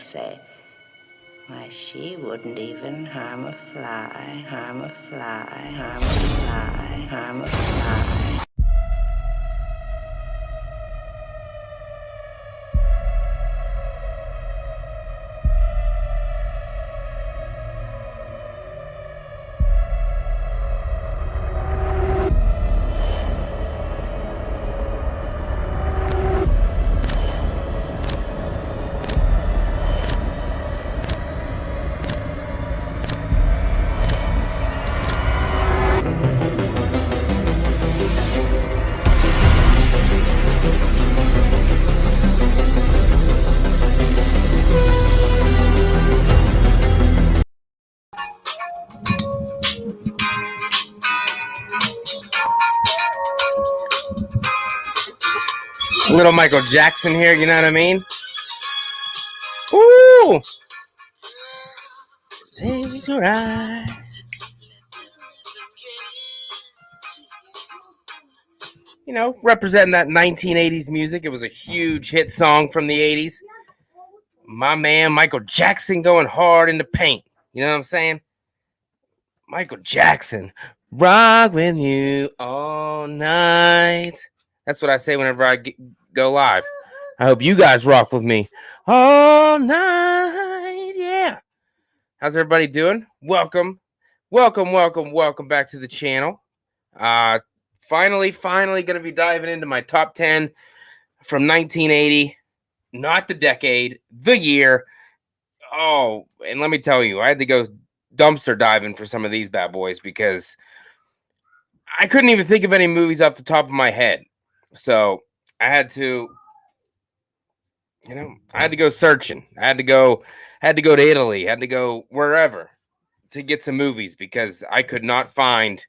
say, why, she wouldn't even harm a fly, harm a fly, harm a fly, harm a fly. Little Michael Jackson here, you know what I mean? Ooh! Close your eyes. You know, representing that 1980s music. It was a huge hit song from the 80s. My man, Michael Jackson going hard in the paint. You know what I'm saying? Michael Jackson, rock with you all night. That's what I say whenever I go live. I hope you guys rock with me all night. Yeah. How's everybody doing? Welcome back to the channel. Finally going to be diving into my top 10 from 1980. Not the decade, the year. Oh, and let me tell you, I had to go dumpster diving for some of these bad boys because I couldn't even think of any movies off the top of my head. So I had to, I had to go searching. I had to go to Italy, had to go wherever to get some movies because I could not find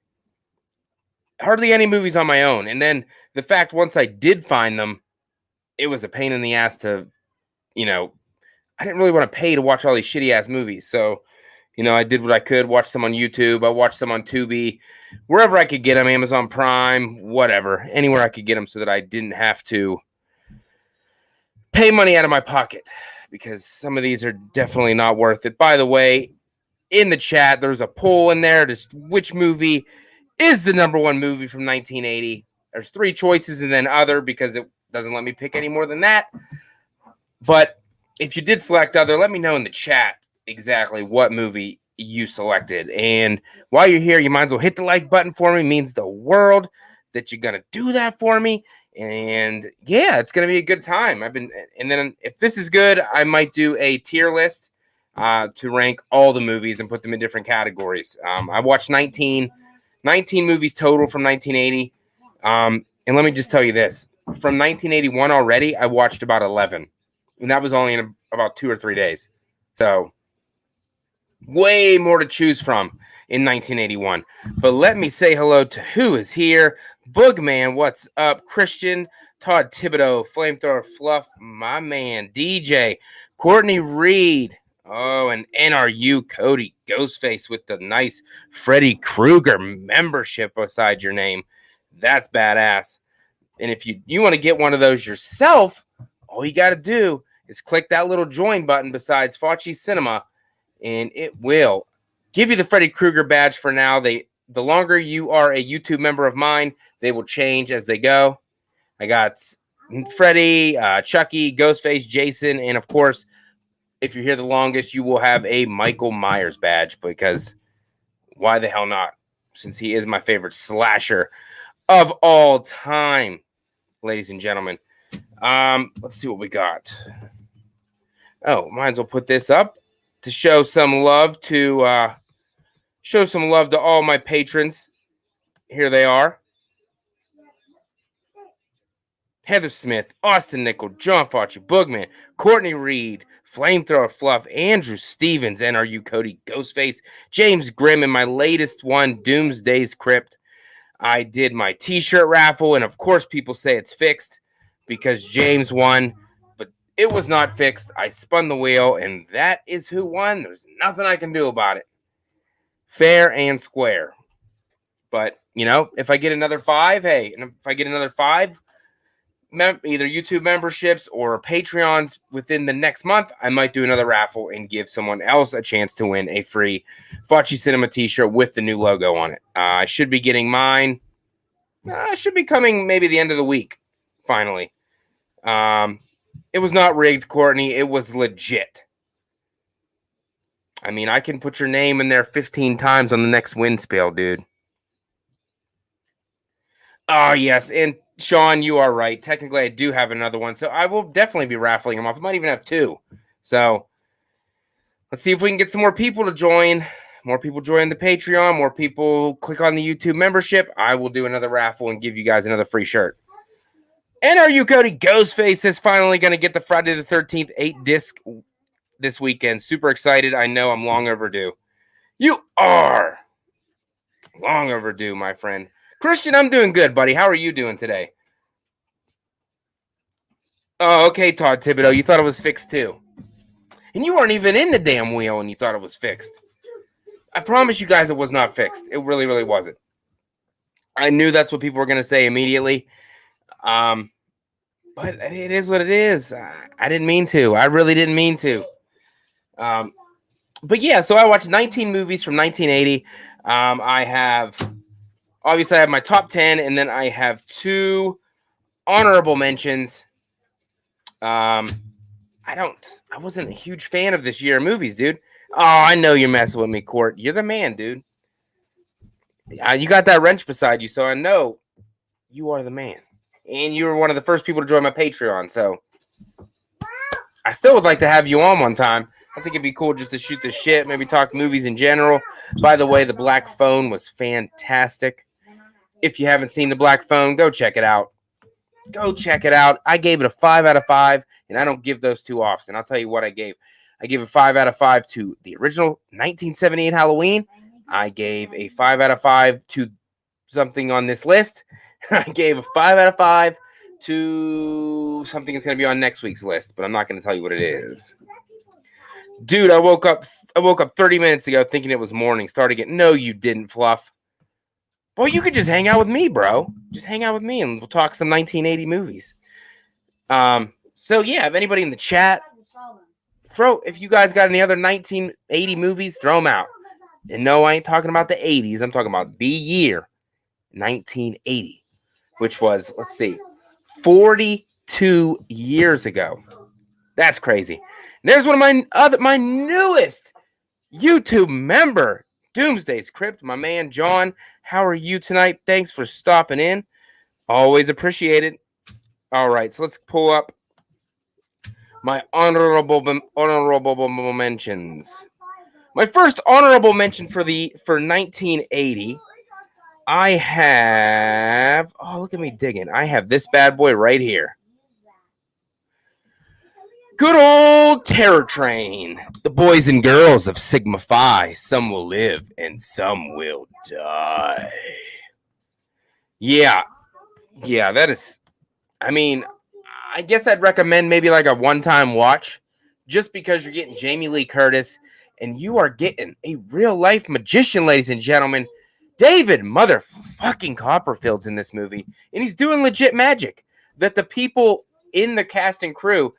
hardly any movies on my own. And then the fact once I did find them, it was a pain in the ass to, I didn't really want to pay to watch all these shitty ass movies. So, I did what I could, watch some on YouTube. I watched some on Tubi, wherever I could get them, Amazon Prime, whatever, anywhere I could get them so that I didn't have to pay money out of my pocket because some of these are definitely not worth it. By the way, in the chat, there's a poll in there. Just which movie is the number one movie from 1980? There's 3 choices and then other because it doesn't let me pick any more than that. But if you did select other, let me know in the chat exactly what movie you selected. And while you're here, you might as well hit the like button for me. It means the world that you're going to do that for me. And yeah, it's going to be a good time. And then if this is good, I might do a tier list to rank all the movies and put them in different categories. I watched 19 movies total from 1980. And let me just tell you this. From 1981 already, I watched about 11. And that was only in about 2 or 3 days. So way more to choose from in 1981. But let me say hello to who is here. Boogman, what's up? Christian, Todd Thibodeau, Flamethrower Fluff, my man, DJ, Courtney Reed. Oh, and NRU Cody Ghostface with the nice Freddy Krueger membership beside your name. That's badass. And if you want to get one of those yourself, all you got to do is click that little join button besides FACCI'S Cinema, and it will give you the Freddy Krueger badge for now. The longer you are a YouTube member of mine, they will change as they go. I got Freddy, Chucky, Ghostface, Jason, and of course, if you're here the longest, you will have a Michael Myers badge because why the hell not? Since he is my favorite slasher of all time, ladies and gentlemen. Let's see what we got. Oh, might as well put this up to show some love to all my patrons. Here they are. Heather Smith, Austin Nickel, John Fauci, Boogman, Courtney Reed, Flamethrower Fluff, Andrew Stevens, NRU Cody Ghostface, James Grimm, and my latest one, Doomsday's Crypt. I did my t-shirt raffle, and of course people say it's fixed because James won, but it was not fixed. I spun the wheel, and that is who won. There's nothing I can do about it. Fair and square. But, if I get another 5, hey, and if I get another 5, either YouTube memberships or Patreons within the next month, I might do another raffle and give someone else a chance to win a free Facci Cinema t-shirt with the new logo on it. I should be getting mine. Should be coming maybe the end of the week, finally. It was not rigged, Courtney. It was legit. I mean, I can put your name in there 15 times on the next win spell, dude. Oh, yes. And Sean, you are right. Technically, I do have another one. So I will definitely be raffling them off. I might even have two. So let's see if we can get some more people to join. More people join the Patreon. More people click on the YouTube membership. I will do another raffle and give you guys another free shirt. And are you, Cody? Ghostface is finally going to get the Friday the 13th 8-disc this weekend. Super excited. I know I'm long overdue. You are long overdue, my friend. Christian, I'm doing good, buddy. How are you doing today? Oh, okay, Todd Thibodeau. You thought it was fixed too. And you weren't even in the damn wheel and you thought it was fixed. I promise you guys it was not fixed. It really, really wasn't. I knew that's what people were going to say immediately. But it is what it is. I didn't mean to. I really didn't mean to. But yeah, so I watched 19 movies from 1980. I have my top 10, and then I have 2 honorable mentions. I wasn't a huge fan of this year of movies, dude. Oh, I know you're messing with me, Court. You're the man, dude. You got that wrench beside you, so I know you are the man. And you were one of the first people to join my Patreon, so I still would like to have you on one time. I think it'd be cool just to shoot the shit, maybe talk movies in general. By the way, The Black Phone was fantastic. If you haven't seen The Black Phone, go check it out. Go check it out. I gave it a 5 out of 5, and I don't give those too often. I'll tell you what I gave. I gave a 5 out of 5 to the original 1978 Halloween. I gave a 5 out of 5 to something on this list. I gave a 5 out of 5 to something that's going to be on next week's list, but I'm not going to tell you what it is. Dude, I woke up 30 minutes ago thinking it was morning. Started getting, no, you didn't, Fluff. Boy, you could just hang out with me, bro. Just hang out with me, and we'll talk some 1980 movies. So yeah, if anybody in the chat, if you guys got any other 1980 movies, throw them out. And no, I ain't talking about the 80s. I'm talking about the year 1980, which was, 42 years ago. That's crazy. And there's one of my newest YouTube member, Doomsday's Crypt, my man John. How are you tonight? Thanks for stopping in. Always appreciate it. All right, so let's pull up my honorable mentions. My first honorable mention for 1980, I have. Oh, look at me digging. I have this bad boy right here. Good old Terror Train. The boys and girls of Sigma Phi. Some will live and some will die. Yeah, that is. I mean, I guess I'd recommend maybe like a one-time watch, just because you're getting Jamie Lee Curtis and you are getting a real-life magician, ladies and gentlemen. David motherfucking Copperfield's in this movie, and he's doing legit magic that the people in the cast and crew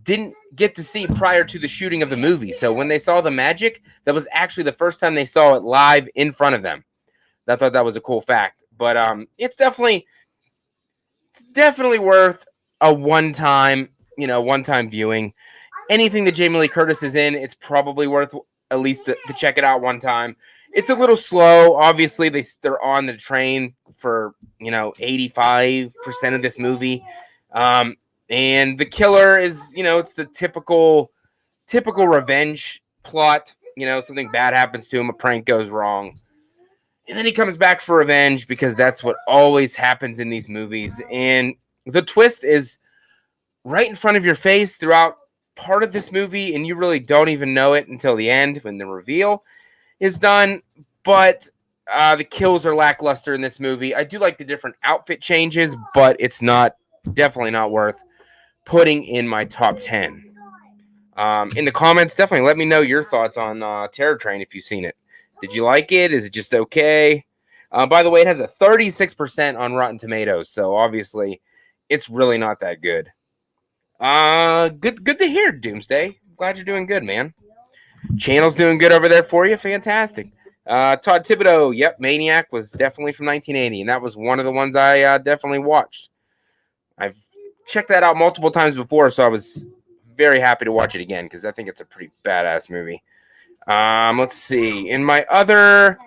didn't get to see prior to the shooting of the movie. So when they saw the magic, that was actually the first time they saw it live in front of them. I thought that was a cool fact. But it's definitely worth a one-time viewing. Anything that Jamie Lee Curtis is in, it's probably worth at least to check it out one time. It's a little slow. Obviously, they're on the train for 85% of this movie. And the killer is, it's the typical revenge plot. Something bad happens to him, a prank goes wrong, and then he comes back for revenge, because that's what always happens in these movies. And the twist is right in front of your face throughout part of this movie, and you really don't even know it until the end when the reveal is done. But the kills are lackluster in this movie. I do like the different outfit changes, but it's definitely not worth putting in my top 10. In the comments, definitely let me know your thoughts on Terror Train if you've seen it. Did you like it? Is it just okay? By the way, it has a 36% on Rotten Tomatoes, so obviously It's really not that good. Good to hear, Doomsday. Glad you're doing good, man. Channel's doing good over there for you. Fantastic. Todd Thibodeau, yep, Maniac was definitely from 1980, and that was one of the ones I definitely watched. I've checked that out multiple times before, so I was very happy to watch it again because I think it's a pretty badass movie. Let's see. In my other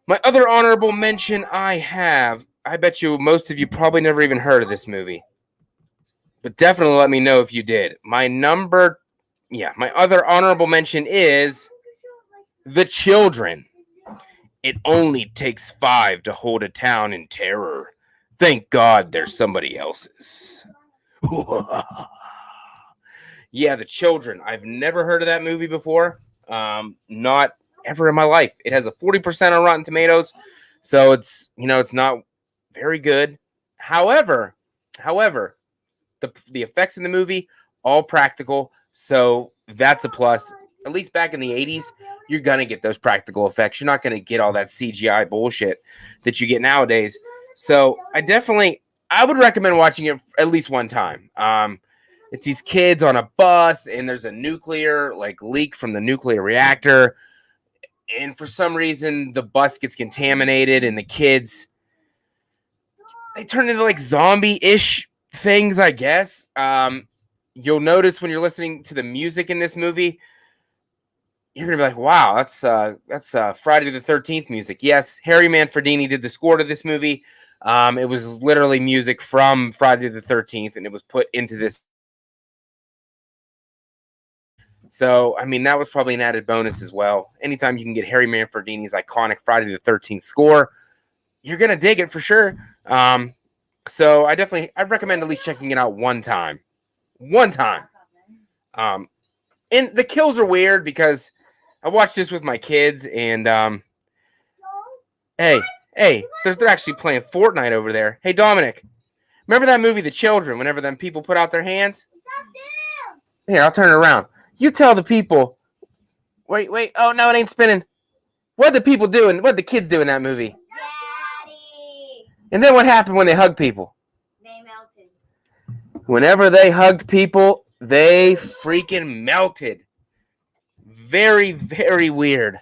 honorable mention I bet you most of you probably never even heard of this movie. But definitely let me know if you did. My other honorable mention is The Children. It only takes 5 to hold a town in terror. Thank God there's somebody else's. Yeah, The Children. I've never heard of that movie before. Not ever in my life. It has a 40% on Rotten Tomatoes, so it's not very good. However, the effects in the movie all practical, so that's a plus. At least back in the 80s, you're gonna get those practical effects. You're not gonna get all that CGI bullshit that you get nowadays. So I would recommend watching it at least one time. It's these kids on a bus, and there's a nuclear leak from the nuclear reactor, and for some reason the bus gets contaminated, and the kids they turn into zombie-ish things, I guess. You'll notice when you're listening to the music in this movie, you're gonna be like, "Wow, that's Friday the 13th music." Yes, Harry Manfredini did the score to this movie. It was literally music from Friday the 13th, and it was put into this. So, I mean, that was probably an added bonus as well. Anytime you can get Harry Manfredini's iconic Friday the 13th score, you're gonna dig it for sure. So I'd recommend at least checking it out one time. And the kills are weird because I watched this with my kids, and hey, they're actually playing Fortnite over there. Hey, Dominic, remember that movie, The Children? Whenever them people put out their hands. Here, I'll turn it around. You tell the people. Wait. Oh no, it ain't spinning. What the people doing? What the kids do in that movie? Daddy. And then what happened when they hugged people? They melted. Whenever they hugged people, they freaking melted. Very, very weird.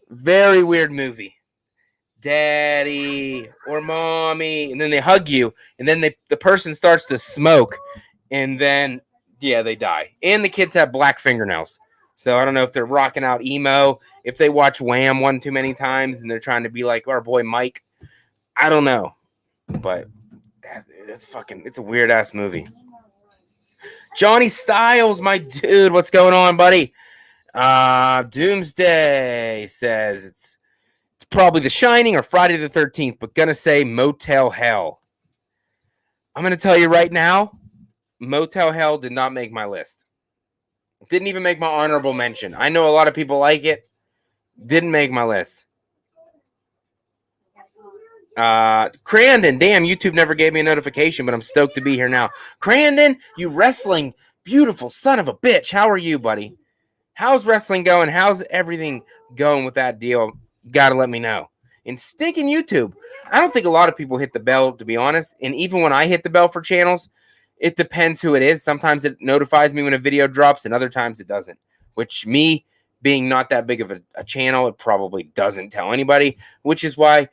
Very weird movie. Daddy or mommy, and then they hug you, and then the person starts to smoke, and then they die. And the kids have black fingernails. So I don't know if they're rocking out emo, if they watch Wham one too many times and they're trying to be like our boy Mike. I don't know. But it's a weird ass movie. Johnny Styles, my dude, what's going on, buddy? Doomsday says it's probably The Shining or Friday the 13th, but gonna say Motel Hell. I'm gonna tell you right now, Motel Hell did not make my list. Didn't even make my honorable mention. I know a lot of people like it. Didn't make my list. Crandon, damn, YouTube never gave me a notification, but I'm stoked to be here now. Crandon, you wrestling beautiful son of a bitch. How are you, buddy? How's wrestling going? How's everything going with that deal? Gotta let me know. And stinking YouTube. I don't think a lot of people hit the bell, to be honest. And even when I hit the bell for channels, it depends who it is. Sometimes it notifies me when a video drops, and other times it doesn't. Which, me being not that big of a channel, it probably doesn't tell anybody. Which is why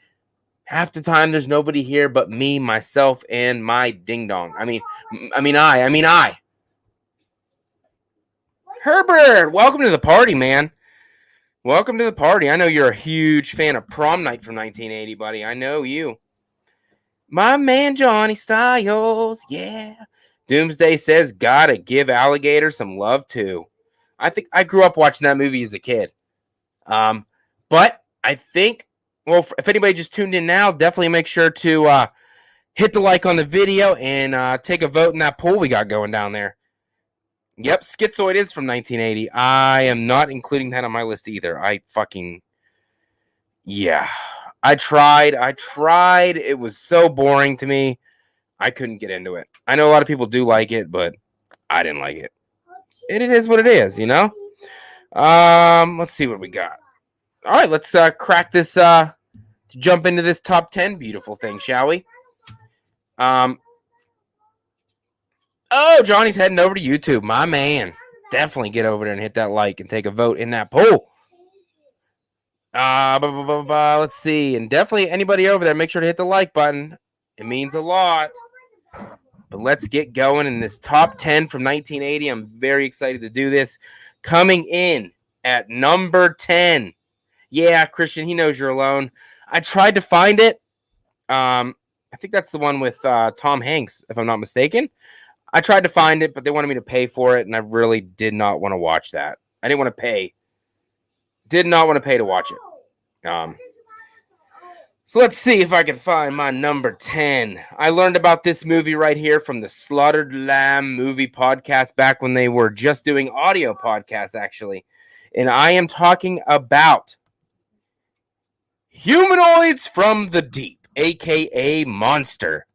half the time there's nobody here but me, myself, and my ding dong. I mean I. Herbert, welcome to the party, man. Welcome to the party. I know you're a huge fan of Prom Night from 1980, buddy. I know you. My man Johnny Styles, yeah. Doomsday says, gotta give Alligator some love too. I think I grew up watching that movie as a kid. But I think, well, if anybody just tuned in now, definitely make sure to hit the like on the video and take a vote in that poll we got going down there. Yep, Schizoid is from 1980. I am not including that on my list either. Yeah. I tried. It was so boring to me. I couldn't get into it. I know a lot of people do like it, but I didn't like it. And it is what it is, you know? Let's see what we got. All right, let's crack this, jump into this top 10 beautiful thing, shall we? Oh, Johnny's heading over to YouTube. My man. Definitely get over there and hit that like and take a vote in that poll. Let's see. And definitely anybody over there, make sure to hit the like button. It means a lot. But let's get going in this top 10 from 1980. I'm very excited to do this. Coming in at number 10. Yeah, Christian, he knows you're alone. I tried to find it. I think that's the one with Tom Hanks, if I'm not mistaken. I tried to find it, but they wanted me to pay for it, and I really did not want to watch that. I didn't want to pay. Did not want to pay to watch it. So let's see if I can find my number 10. I learned about this movie right here from the Slaughtered Lamb movie podcast back when they were just doing audio podcasts, actually. And I am talking about Humanoids from the Deep, a.k.a. Monster.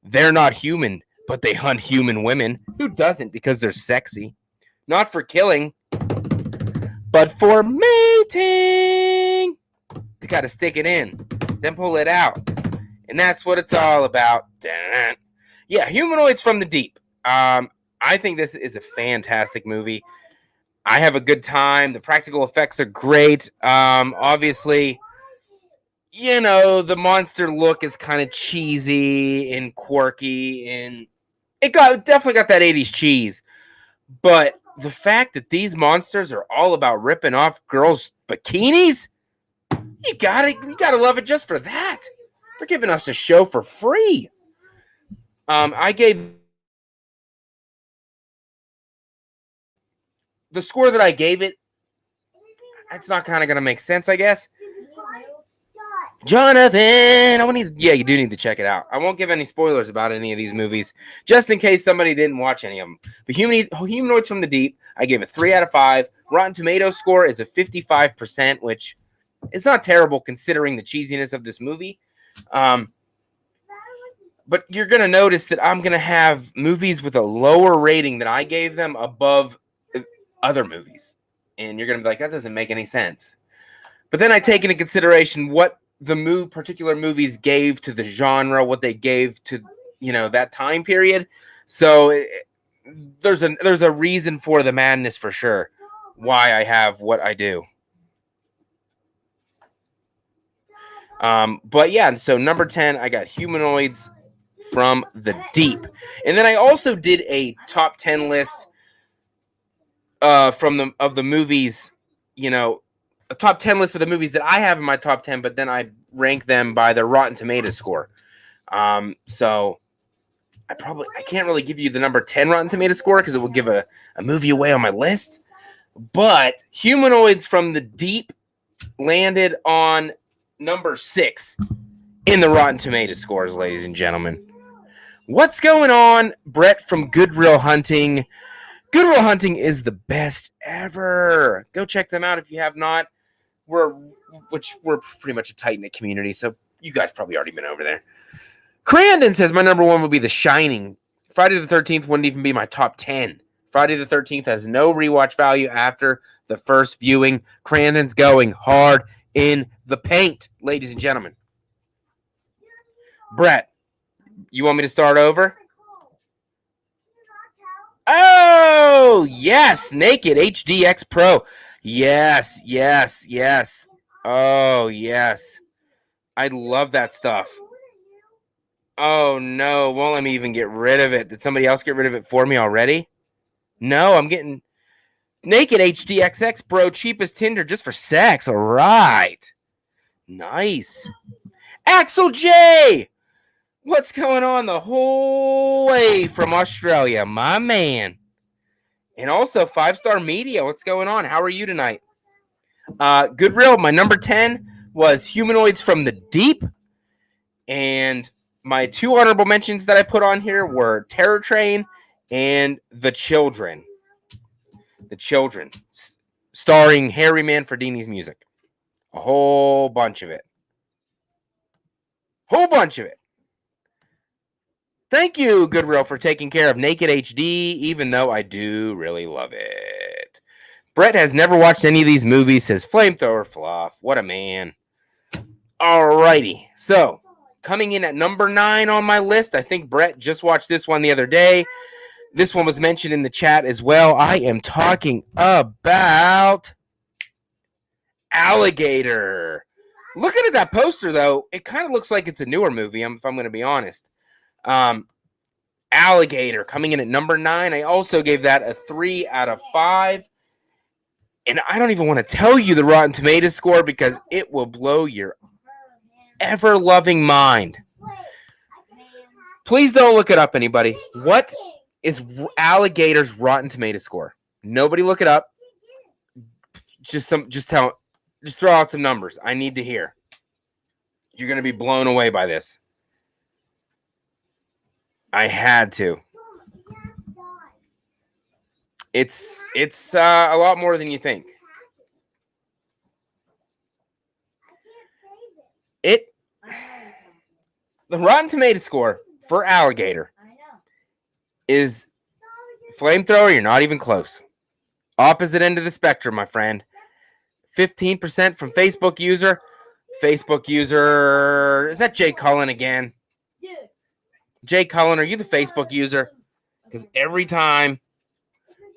They're not human, but they hunt human women. Who doesn't? Because they're sexy. Not for killing, but for mating. They got to stick it in, then pull it out. And that's what it's all about. Yeah, Humanoids from the Deep. I think this is a fantastic movie. I have a good time. The practical effects are great. Obviously, you know, the monster look is kind of cheesy and quirky, and it definitely got that 80s cheese. But the fact that these monsters are all about ripping off girls' bikinis, you gotta love it just for that. They're giving us a show for free. I gave the score that I gave it. It's not kind of gonna make sense, I guess. Jonathan, you do need to check it out. I won't give any spoilers about any of these movies, just in case somebody didn't watch any of them. But Humanoids from the Deep, I gave it 3 out of 5. Rotten Tomatoes score is a 55%, which is not terrible considering the cheesiness of this movie. But you're going to notice that I'm going to have movies with a lower rating than I gave them above other movies. And you're going to be like, that doesn't make any sense. But then I take into consideration what the particular movies gave to the genre, what they gave to, that time period. So there's a reason for the madness for sure, why I have what I do. But yeah, so number 10, I got Humanoids from the Deep. And then I also did a top 10 list of the movies, a top 10 list of the movies that I have in my top 10, but then I rank them by their Rotten Tomatoes score. So I can't really give you the number 10 Rotten Tomatoes score because it will give a movie away on my list. But Humanoids from the Deep landed on number 6 in the Rotten Tomatoes scores, ladies and gentlemen. What's going on? Brett from Good Real Hunting. Good Real Hunting is the best ever. Go check them out if you have not. We're pretty much a tight-knit community, so you guys probably already been over there. Crandon says my number 1 would be The Shining. Friday the 13th wouldn't even be my top 10. Friday the 13th has no rewatch value after the first viewing. Crandon's going hard in the paint, ladies and gentlemen. Brett, you want me to start over? Oh, yes. Naked HDX Pro. Yes. Oh, yes. I love that stuff. Oh, no. Won't let me even get rid of it. Did somebody else get rid of it for me already? No, I'm getting Naked HDXX, bro. Cheapest Tinder just for sex. All right. Nice. Axel J. What's going on the whole way from Australia? My man. And also 5-Star Media. What's going on? How are you tonight? Good Real. My number 10 was Humanoids from the Deep. And my 2 honorable mentions that I put on here were Terror Train and The Children. The Children. Starring Harry Manfredini's music. A whole bunch of it. Thank you, Good Real, for taking care of Naked HD, even though I do really love it. Brett has never watched any of these movies, says Flamethrower Fluff. What a man. Alrighty. So, coming in at number 9 on my list. I think Brett just watched this one the other day. This one was mentioned in the chat as well. I am talking about Alligator. Looking at that poster, though, it kind of looks like it's a newer movie, if I'm going to be honest. Alligator coming in at number 9. I also gave that a 3 out of 5. And I don't even want to tell you the Rotten Tomatoes score because it will blow your ever-loving mind. Please don't look it up, anybody. What is Alligator's Rotten Tomatoes score? Nobody look it up. Just throw out some numbers. I need to hear. You're going to be blown away by this. I had to. It's a lot more than you think. The Rotten Tomatoes score for Alligator is flamethrower. You're not even close. Opposite end of the spectrum, my friend. 15% from Facebook user. Facebook user, is that Jay Cullen again? Jay Cullen, are you the Facebook user? Because every time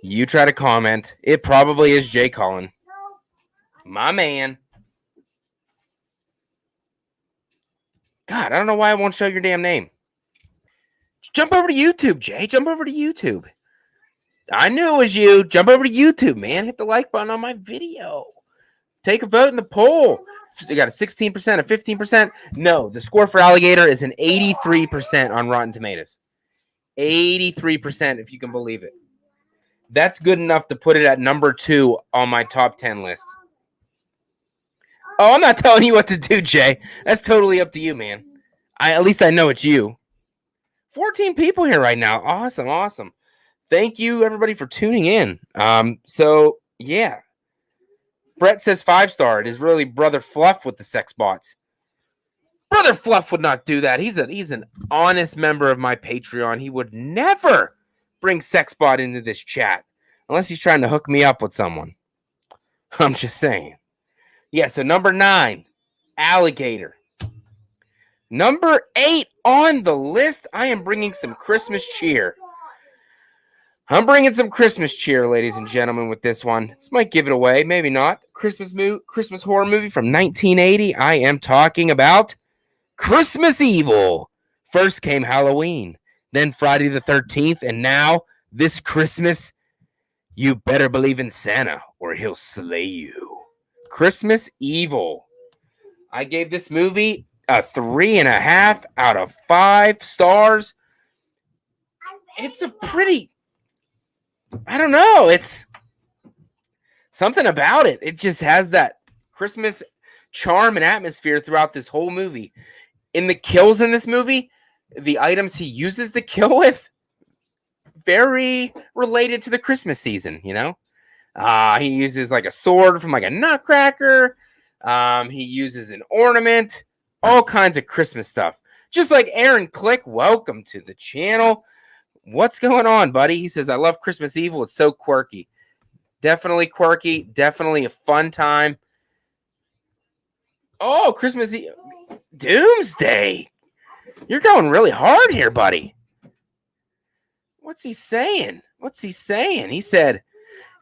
you try to comment, it probably is Jay Cullen. My man. God, I don't know why I won't show your damn name. Jump over to YouTube, Jay. Jump over to YouTube. I knew it was you. Jump over to YouTube, man. Hit the like button on my video. Take a vote in the poll. You got a 16%, a 15%. No, the score for Alligator is an 83% on Rotten Tomatoes. 83%, if you can believe it. That's good enough to put it at number 2 on my top 10 list. Oh, I'm not telling you what to do, Jay. That's totally up to you, man. At least I know it's you. 14 people here right now. Awesome. Thank you, everybody, for tuning in. So, yeah. Brett says 5-star. It is really Brother Fluff with the sex bots. Brother Fluff would not do that. He's an honest member of my Patreon. He would never bring sex bot into this chat unless he's trying to hook me up with someone. I'm just saying. Yeah, so number 9, Alligator. Number 8 on the list, I am bringing some Christmas cheer. I'm bringing some Christmas cheer, ladies and gentlemen, with this one. This might give it away, maybe not. Christmas horror movie from 1980. I am talking about Christmas Evil. First came Halloween, then Friday the 13th, and now this Christmas, you better believe in Santa or he'll slay you. Christmas Evil. I gave this movie a 3.5 out of 5 stars. It's a pretty... I don't know. It's something about it. It just has that Christmas charm and atmosphere throughout this whole movie. In the kills in this movie, the items he uses to kill with, very related to the Christmas season, you know? He uses like a sword from like a nutcracker. He uses an ornament. All kinds of Christmas stuff. Just like Aaron Click, welcome to the channel. What's going on, buddy? He says, I love Christmas Evil. It's so quirky. Definitely quirky. Definitely a fun time. Oh, Christmas Eve. Doomsday. You're going really hard here, buddy. What's he saying? He said,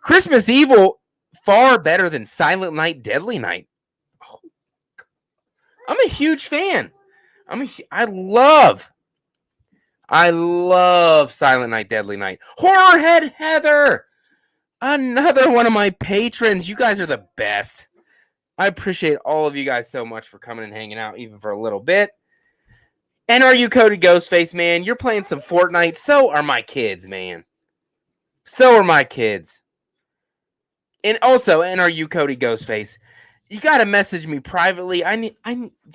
Christmas Evil far better than Silent Night, Deadly Night. Oh, I'm a huge fan. I love Silent Night, Deadly Night. Horrorhead Heather, another one of my patrons. You guys are the best. I appreciate all of you guys so much for coming and hanging out, even for a little bit. And are you Cody Ghostface, man? You're playing some Fortnite. So are my kids, man. So are my kids. And also, and are you Cody Ghostface? You got to message me privately. Do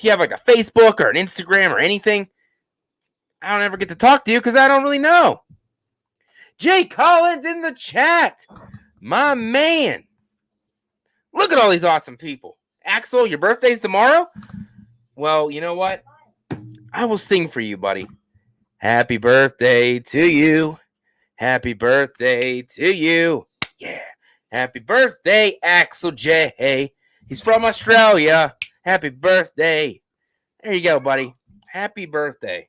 you have like a Facebook or an Instagram or anything? I don't ever get to talk to you because I don't really know. Jay Collins in the chat. My man. Look at all these awesome people. Axel, your birthday's tomorrow? Well, you know what? I will sing for you, buddy. Happy birthday to you. Happy birthday to you. Yeah. Happy birthday, Axel J. He's from Australia. Happy birthday. There you go, buddy. Happy birthday.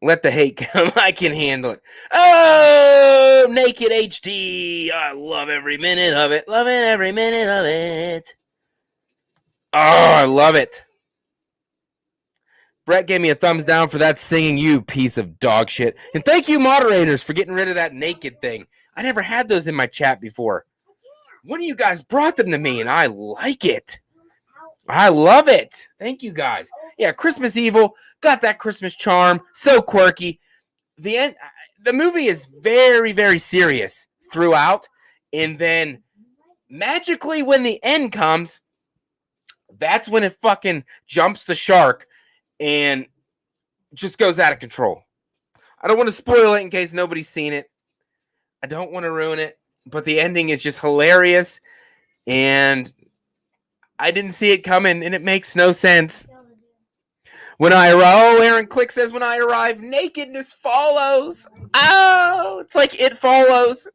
Let the hate come. I can handle it. Oh, Naked HD. I love every minute of it. Loving every minute of it. Oh, I love it. Brett gave me a thumbs down for that singing, you piece of dog shit. And thank you, moderators, for getting rid of that naked thing. I never had those in my chat before. One of you guys brought them to me, and I like it. I love it. Thank you, guys. Yeah, Christmas Evil. Got that Christmas charm. So quirky. The movie is very, very serious throughout. And then magically when the end comes, that's when it fucking jumps the shark and just goes out of control. I don't want to spoil it in case nobody's seen it. I don't want to ruin it, but the ending is just hilarious, and I didn't see it coming, and it makes no sense. When I arrive, Aaron Click says, when I arrive, nakedness follows. Oh, it's like It Follows.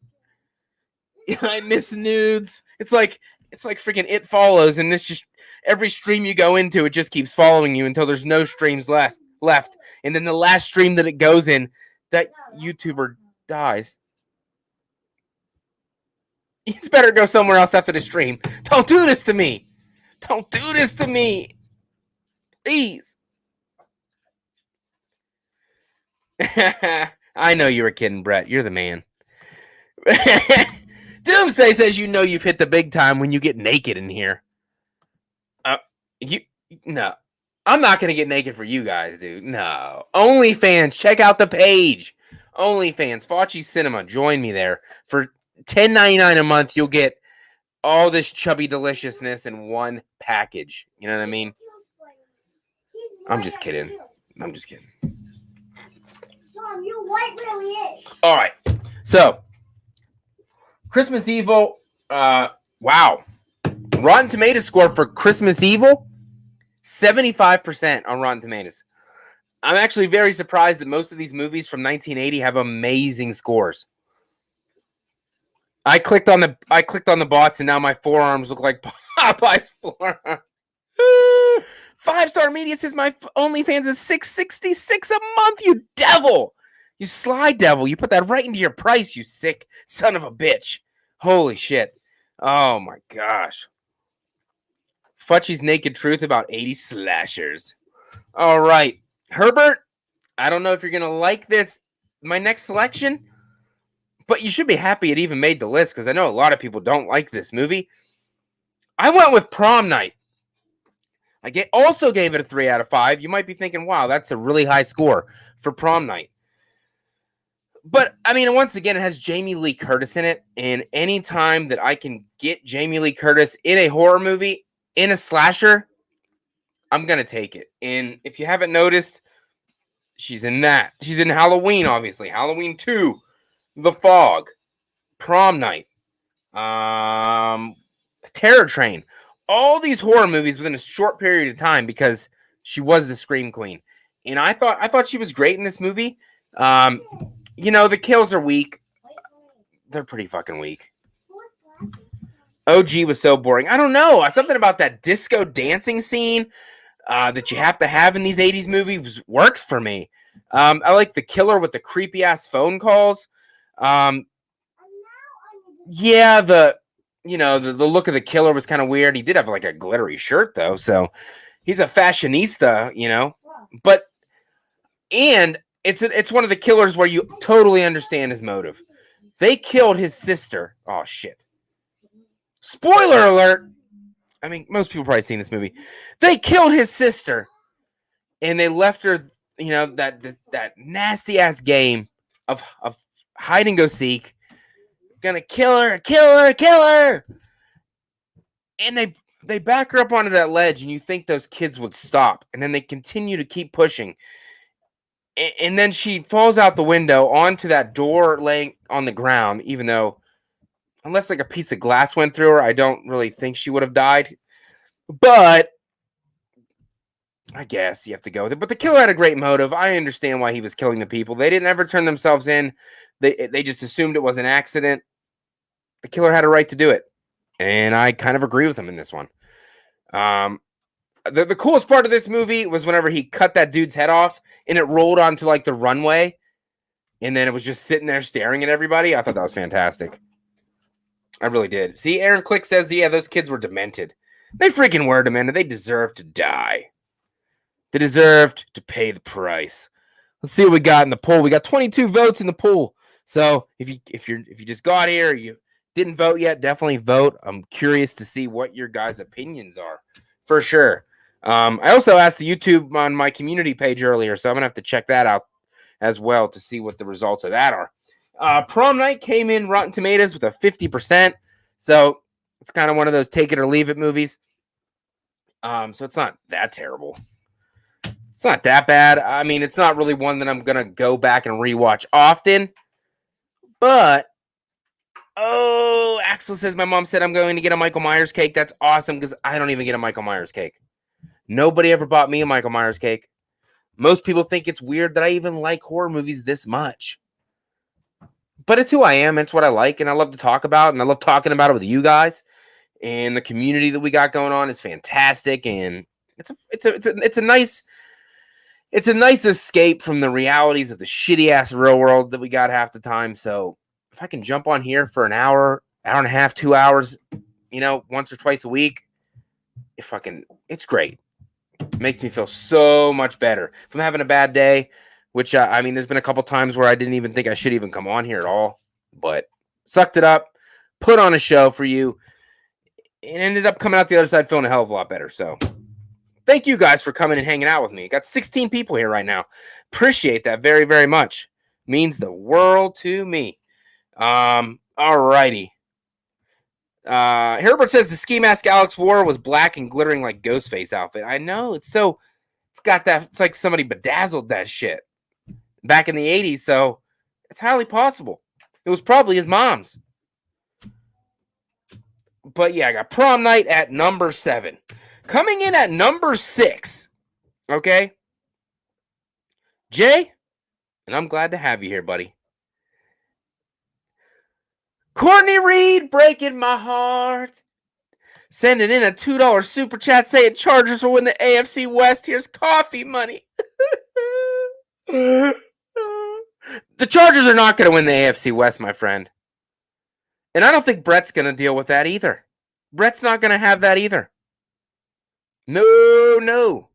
I miss nudes. It's like freaking It Follows, and this just every stream you go into, it just keeps following you until there's no streams left. And then the last stream that it goes in, that YouTuber dies. It's better go somewhere else after the stream. Don't do this to me. Don't do this to me. Please. I know you were kidding, Brett. You're the man. Doomsday says you know you've hit the big time when you get naked in here. No. I'm not gonna get naked for you guys, dude. No. OnlyFans, check out the page. OnlyFans, FACCI'S Cinema. Join me there. For $10.99 a month, you'll get all this chubby deliciousness in one package. You know what I mean? I'm just kidding. Mom, you're white really is. All right. So, Christmas Evil. Wow. Rotten Tomatoes score for Christmas Evil, 75% on Rotten Tomatoes. I'm actually very surprised that most of these movies from 1980 have amazing scores. I clicked on the bots, and now my forearms look like Popeye's forearm. 5-star media says my OnlyFans is $6.66 a month. You devil, you sly devil. You put that right into your price. You sick son of a bitch. Holy shit. Oh my gosh. FACCI'S Naked Truth about 80 slashers. All right, Herbert. I don't know if you're gonna like this, my next selection, but you should be happy it even made the list because I know a lot of people don't like this movie. I went with Prom Night. I also gave it a 3 out of 5. You might be thinking, wow, that's a really high score for Prom Night. But, I mean, once again, it has Jamie Lee Curtis in it. And any time that I can get Jamie Lee Curtis in a horror movie, in a slasher, I'm going to take it. And if you haven't noticed, she's in that. She's in Halloween, obviously. Halloween 2, The Fog, Prom Night, Terror Train. All these horror movies within a short period of time because she was the Scream Queen. And I thought she was great in this movie. You know, the kills are weak. They're pretty fucking weak. OG was so boring. I don't know. Something about that disco dancing scene that you have to have in these 80s movies works for me. I like the killer with the creepy ass phone calls. Yeah, the look of the killer was kind of weird. He did have like a glittery shirt though, so he's a fashionista, you know. But it's one of the killers where you totally understand his motive. They killed his sister. Oh shit. Spoiler alert. I mean, most people probably seen this movie. They killed his sister and they left her, you know, that nasty ass game of hide and go seek. Gonna kill her. And they back her up onto that ledge, and you think those kids would stop, and then they continue to keep pushing. And then she falls out the window onto that door laying on the ground, even though, unless like a piece of glass went through her, I don't really think she would have died. But I guess you have to go with it. But the killer had a great motive. I understand why he was killing the people. They didn't ever turn themselves in. They just assumed it was an accident. The killer had a right to do it. And I kind of agree with him in this one. The coolest part of this movie was whenever he cut that dude's head off and it rolled onto like the runway, and then it was just sitting there staring at everybody. I thought that was fantastic. I really did. See, Aaron Click says, yeah, those kids were demented. They freaking were demented. They deserved to die. They deserved to pay the price. Let's see what we got in the poll. We got 22 votes in the poll. So if you just got here, you didn't vote yet, definitely vote. I'm curious to see what your guys' opinions are, for sure. I also asked the YouTube on my community page earlier, so I'm gonna have to check that out as well to see what the results of that are. Prom Night came in Rotten Tomatoes with a 50%, so it's kind of one of those take it or leave it movies. So it's not that terrible. It's not that bad. I mean, it's not really one that I'm gonna go back and rewatch often. But Axel says my mom said I'm going to get a Michael Myers cake. That's awesome because I don't even get a Michael Myers cake. Nobody ever bought me a Michael Myers cake. Most people think it's weird that I even like horror movies this much. But it's who I am. It's what I like, and I love to talk about, and I love talking about it with you guys. And the community that we got going on is fantastic, and it's a nice escape from the realities of the shitty ass real world that we got half the time. So if I can jump on here for an hour and a half, 2 hours, once or twice a week, it's great. It makes me feel so much better. If I'm having a bad day, which there's been a couple times where I didn't even think I should even come on here at all, but sucked it up, put on a show for you, and ended up coming out the other side feeling a hell of a lot better. So thank you guys for coming and hanging out with me. Got 16 people here right now. Appreciate that very, very much. Means the world to me. All righty. Herbert says the ski mask Alex wore was black and glittering like Ghostface outfit. I know. It's got that. It's like somebody bedazzled that shit back in the 80s. So it's highly possible. It was probably his mom's. But yeah, I got Prom Night at number 7. Coming in at number 6. Okay. Jay, and I'm glad to have you here, buddy. Courtney Reed breaking my heart. Sending in a $2 super chat saying Chargers will win the AFC West. Here's coffee money. The Chargers are not going to win the AFC West, my friend. And I don't think Brett's going to deal with that either. Brett's not going to have that either. No.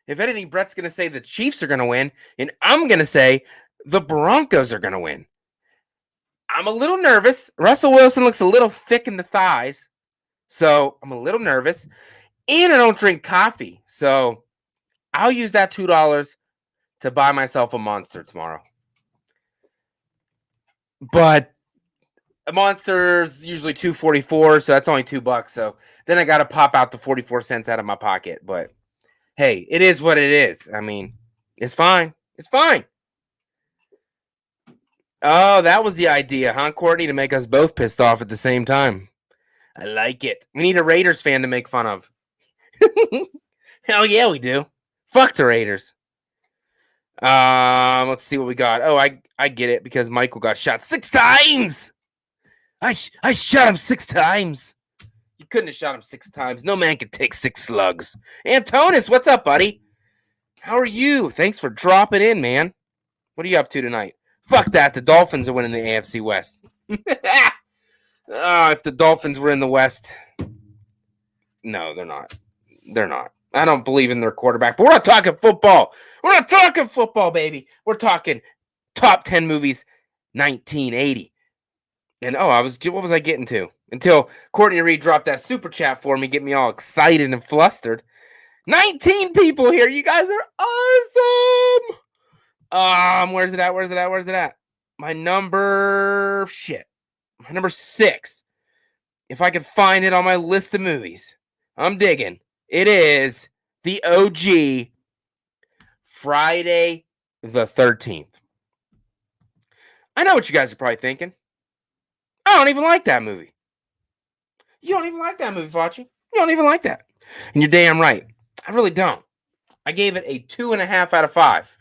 If anything, Brett's going to say the Chiefs are going to win, and I'm going to say the Broncos are going to win. I'm a little nervous. Russell Wilson looks a little thick in the thighs, so I'm a little nervous. And I don't drink coffee, so I'll use that $2 to buy myself a Monster tomorrow. But a Monster's usually $2.44, so that's only $2. So then I got to pop out the 44 cents out of my pocket. But hey, it is what it is. I mean, it's fine. It's fine. Oh, that was the idea, huh, Courtney? To make us both pissed off at the same time. I like it. We need a Raiders fan to make fun of. Hell yeah, we do. Fuck the Raiders. Let's see what we got. Oh, I get it because Michael got shot 6 times. I shot him 6 times. You couldn't have shot him 6 times. No man could take 6 slugs. Antonis, what's up, buddy? How are you? Thanks for dropping in, man. What are you up to tonight? Fuck that. The Dolphins are winning the AFC West. If the Dolphins were in the West. No, they're not. They're not. I don't believe in their quarterback. But we're not talking football. We're not talking football, baby. We're talking top 10 movies 1980. And what was I getting to? Until Courtney Reed dropped that super chat for me, get me all excited and flustered. 19 people here. You guys are awesome. Where's it at? My number 6. If I could find it on my list of movies, I'm digging. It is the OG Friday the 13th. I know what you guys are probably thinking. I don't even like that movie. You don't even like that movie, Facci. You don't even like that. And you're damn right. I really don't. I gave it a 2.5 out of 5.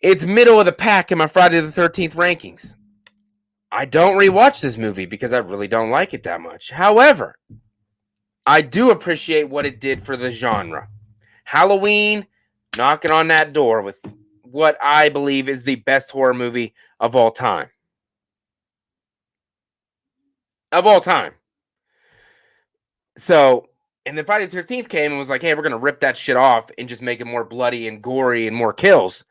It's middle of the pack in my Friday the 13th rankings. I don't rewatch this movie because I really don't like it that much. However, I do appreciate what it did for the genre. Halloween knocking on that door with what I believe is the best horror movie of all time. Of all time. So, and then Friday the 13th came and was like, hey, we're going to rip that shit off and just make it more bloody and gory and more kills.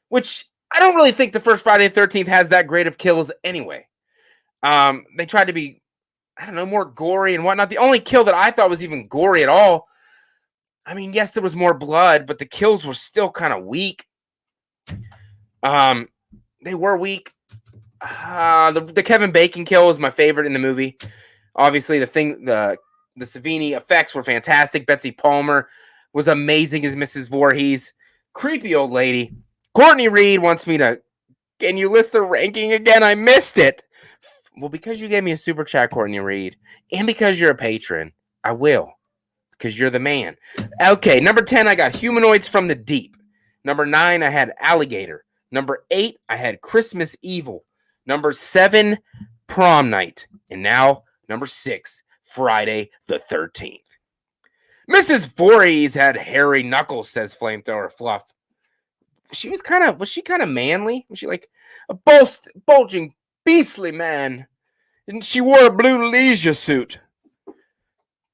Which I don't really think the first Friday the 13th has that great of kills anyway. They tried to be, I don't know, more gory and whatnot. The only kill that I thought was even gory at all, I mean, yes, there was more blood, but the kills were still kind of weak. They were weak. The Kevin Bacon kill is my favorite in the movie. Obviously, the Savini effects were fantastic. Betsy Palmer was amazing as Mrs. Voorhees. Creepy old lady. Courtney Reed wants me to. Can you list the ranking again? I missed it. Well, because you gave me a super chat, Courtney Reed, and because you're a patron, I will. Because you're the man. Okay, number 10, I got Humanoids from the Deep. Number 9, I had Alligator. Number 8, I had Christmas Evil. Number 7, Prom Night. And now, number 6, Friday the 13th. Mrs. Voorhees had hairy knuckles, says Flamethrower Fluff. Was she kind of manly? Was she like a bulging, beastly man? And she wore a blue leisure suit.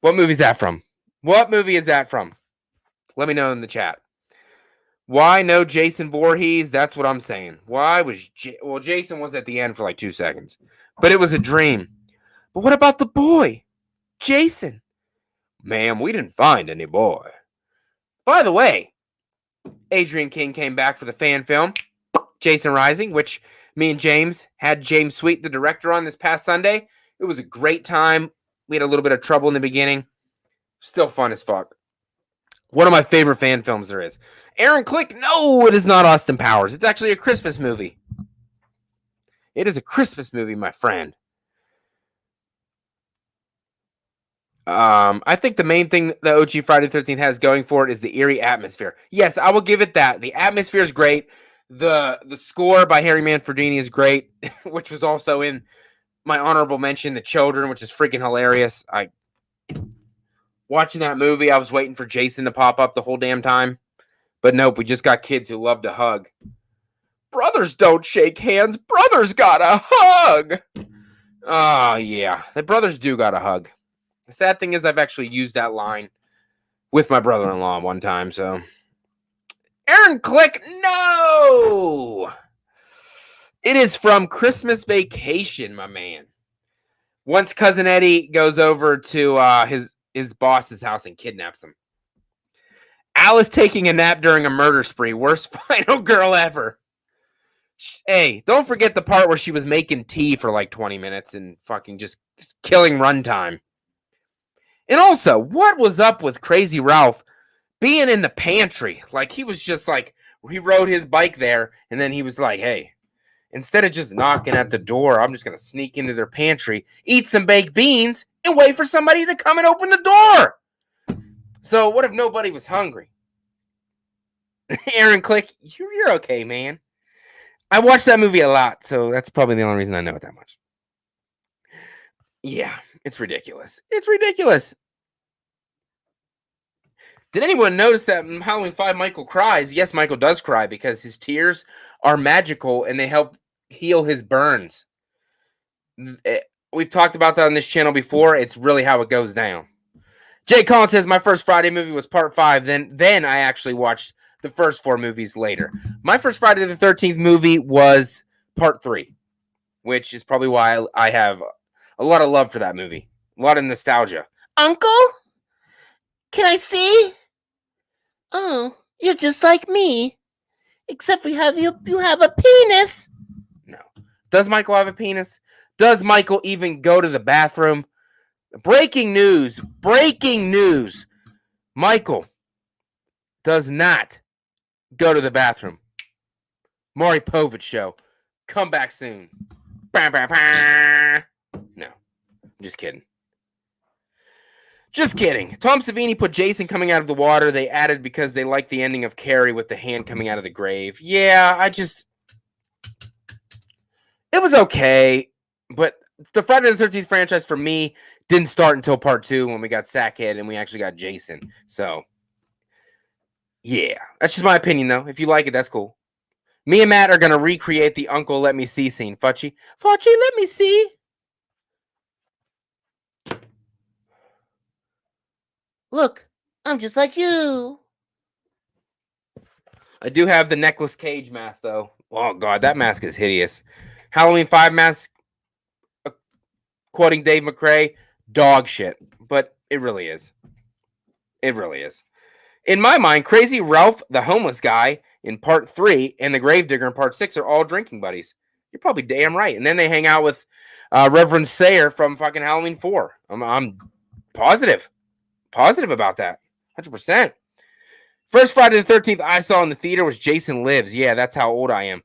What movie is that from? What movie is that from? Let me know in the chat. Why no Jason Voorhees? That's what I'm saying. Why was Jason was at the end for like 2 seconds, but it was a dream. But what about the boy, Jason? Ma'am, we didn't find any boy. By the way, Adrian King came back for the fan film, Jason Rising, which me and James had James Sweet, the director, on this past Sunday. It was a great time. We had a little bit of trouble in the beginning. Still fun as fuck. One of my favorite fan films there is. Aaron Click, no, it is not Austin Powers. It's actually a Christmas movie. It is a Christmas movie, my friend. I think the main thing the OG Friday the 13th has going for it is the eerie atmosphere. Yes, I will give it that. The atmosphere is great. The score by Harry Manfredini is great, which was also in my honorable mention, The Children, which is freaking hilarious. Watching that movie, I was waiting for Jason to pop up the whole damn time. But nope, we just got kids who love to hug. Brothers don't shake hands. Brothers gotta hug. Oh, yeah. The brothers do gotta hug. The sad thing is I've actually used that line with my brother-in-law one time, so. Aaron Click, no! It is from Christmas Vacation, my man. Once Cousin Eddie goes over to his boss's house and kidnaps him. Alice taking a nap during a murder spree. Worst final girl ever. Hey, don't forget the part where she was making tea for like 20 minutes and fucking just killing runtime. And also, what was up with Crazy Ralph being in the pantry? Like, he was just like, he rode his bike there, and then he was like, hey, instead of just knocking at the door, I'm just going to sneak into their pantry, eat some baked beans, and wait for somebody to come and open the door. So what if nobody was hungry? Aaron Click, you're okay, man. I watched that movie a lot, so that's probably the only reason I know it that much. Yeah, it's ridiculous. It's ridiculous. Did anyone notice that in Halloween 5 Michael cries? Yes, Michael does cry because his tears are magical and they help heal his burns. We've talked about that on this channel before. It's really how it goes down. Jay Collins says my first Friday movie was part 5. Then I actually watched the first 4 movies later. My first Friday the 13th movie was part 3, which is probably why I have a lot of love for that movie. A lot of nostalgia. Uncle? Can I see? Oh, you're just like me. Except you have a penis. No. Does Michael have a penis? Does Michael even go to the bathroom? Breaking news. Breaking news. Michael does not go to the bathroom. Maury Povich show. Come back soon. Bah, bah, bah. No. I'm just kidding. Just kidding. Tom Savini put Jason coming out of the water. They added because they liked the ending of Carrie with the hand coming out of the grave. Yeah, it was okay. But the Friday the 13th franchise for me Didn't start until part 2 when we got Sackhead and we actually got Jason. So, yeah. That's just my opinion, though. If you like it, that's cool. Me and Matt are going to recreate the Uncle Let Me See scene. Fucci, let me see. Look, I'm just like you. I do have the Necklace Cage mask, though. Oh, God, that mask is hideous. Halloween 5 mask, quoting Dave McRae, dog shit. But it really is. It really is. In my mind, Crazy Ralph, the homeless guy, in part 3, and the Gravedigger in part 6 are all drinking buddies. You're probably damn right. And then they hang out with Reverend Sayer from fucking Halloween 4. I'm positive about that. 100%. First Friday the 13th I saw in the theater was Jason Lives. Yeah, that's how old I am.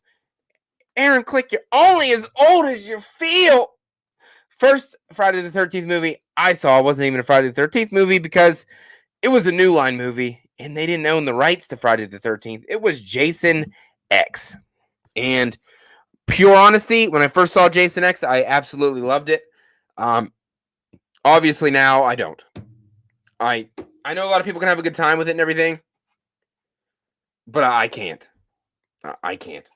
Aaron Click, you're only as old as you feel. First Friday the 13th movie I saw wasn't even a Friday the 13th movie because it was a New Line movie and they didn't own the rights to Friday the 13th. It was Jason X. And pure honesty, when I first saw Jason X, I absolutely loved it. Obviously now I don't. I know a lot of people can have a good time with it and everything, but I can't. I can't.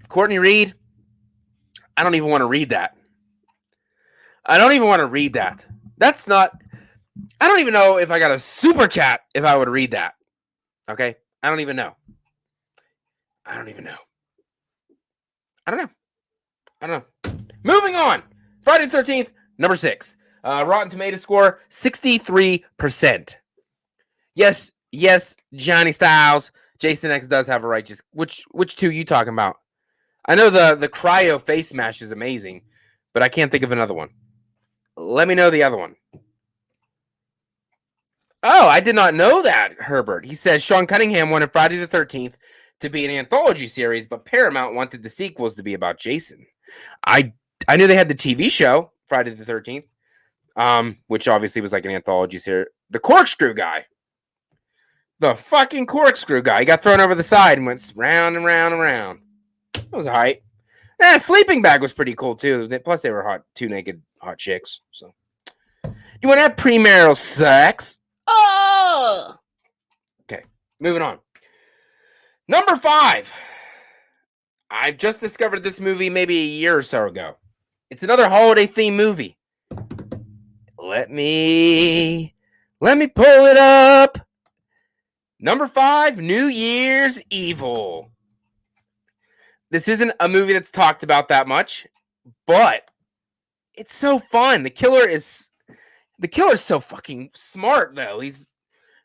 Courtney Reed, I don't even want to read that. That's not... I don't even know if I got a super chat if I would read that. Okay? I don't even know. I don't know. Moving on. Friday the 13th, number 6. Rotten Tomato score, 63%. Yes, Johnny Styles. Jason X does have a righteous... Which two are you talking about? I know the cryo face mash is amazing, but I can't think of another one. Let me know the other one. Oh, I did not know that, Herbert. He says Sean Cunningham wanted Friday the 13th to be an anthology series, but Paramount wanted the sequels to be about Jason. I knew they had the TV show, Friday the 13th, which obviously was like an anthology series. The corkscrew guy. The fucking corkscrew guy. He got thrown over the side and went round and round and round. That was all right. Sleeping Bag was pretty cool, too. Plus, they were two naked hot chicks. So, you want to have premarital sex? Oh! Okay, moving on. Number 5. I've just discovered this movie maybe a year or so ago. It's another holiday-themed movie. Let me pull it up. Number 5, New Year's Evil. This isn't a movie that's talked about that much, but it's so fun. The killer is so fucking smart, though. He's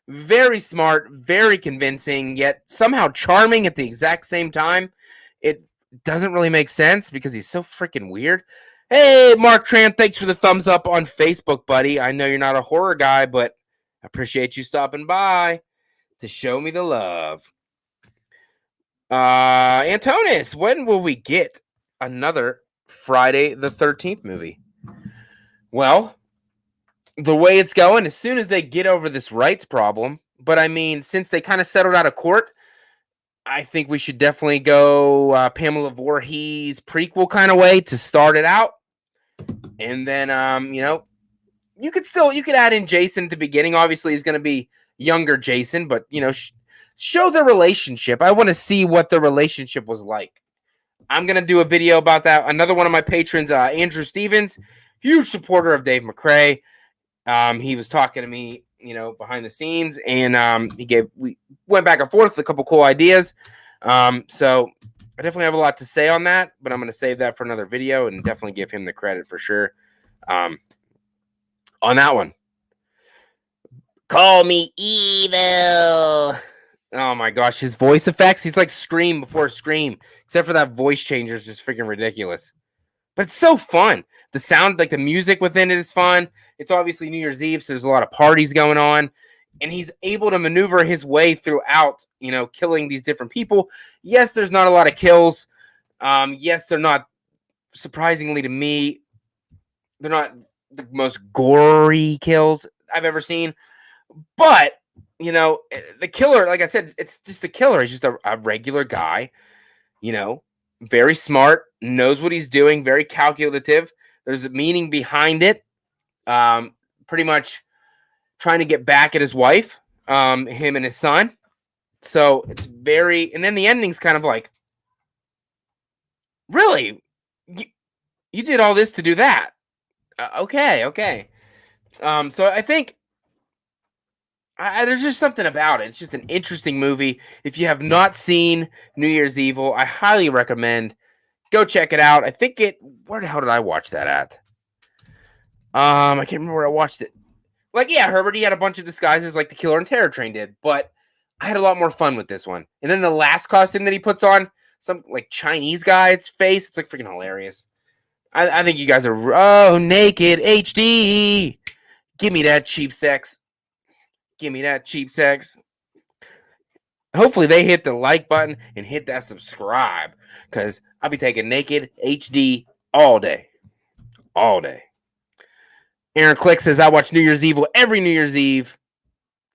very smart, very convincing, yet somehow charming at the exact same time. It doesn't really make sense because he's so freaking weird. Hey, Mark Tran, thanks for the thumbs up on Facebook, buddy. I know you're not a horror guy, but I appreciate you stopping by to show me the love. Antonis, when will we get another Friday the 13th movie? Well, the way it's going, as soon as they get over this rights problem, but I mean, since they kind of settled out of court, I think we should definitely go Pamela Voorhees prequel kind of way to start it out. And then, you could add in Jason at the beginning. Obviously, he's going to be younger Jason, but, show the relationship. I want to see what the relationship was like. I'm going to do a video about that. Another one of my patrons, Andrew Stevens, huge supporter of Dave McRae. He was talking to me, behind the scenes, and we went back and forth with a couple cool ideas. So I definitely have a lot to say on that, but I'm going to save that for another video and definitely give him the credit for sure. On that one. Call me evil. Oh my gosh, his voice effects, he's like Scream before Scream, except for that voice changer is just freaking ridiculous. But it's so fun. The sound, like the music within it is fun. It's obviously New Year's Eve, so there's a lot of parties going on. And he's able to maneuver his way throughout, killing these different people. Yes, there's not a lot of kills. Yes, they're not, surprisingly to me, they're not the most gory kills I've ever seen. But, the killer, like I said, it's just the killer. He's just a regular guy, very smart, knows what he's doing, very calculative. There's a meaning behind it. Pretty much trying to get back at his wife, him and his son. So it's very, and then the ending's kind of like, really? You did all this to do that? Okay. So I think there's just something about it. It's just an interesting movie. If you have not seen New Year's Evil, I highly recommend go check it out. I think where the hell did I watch that at? I can't remember where I watched it. Like, yeah, Herbert, he had a bunch of disguises like the Killer on Terror Train did, but I had a lot more fun with this one. And then the last costume that he puts on, some like Chinese guy's face, it's like freaking hilarious. I think you guys are naked HD. Give me that cheap sex. Give me that cheap sex. Hopefully they hit the like button and hit that subscribe, because I'll be taking naked HD all day. All day. Aaron Click says, I watch New Year's Evil every New Year's Eve.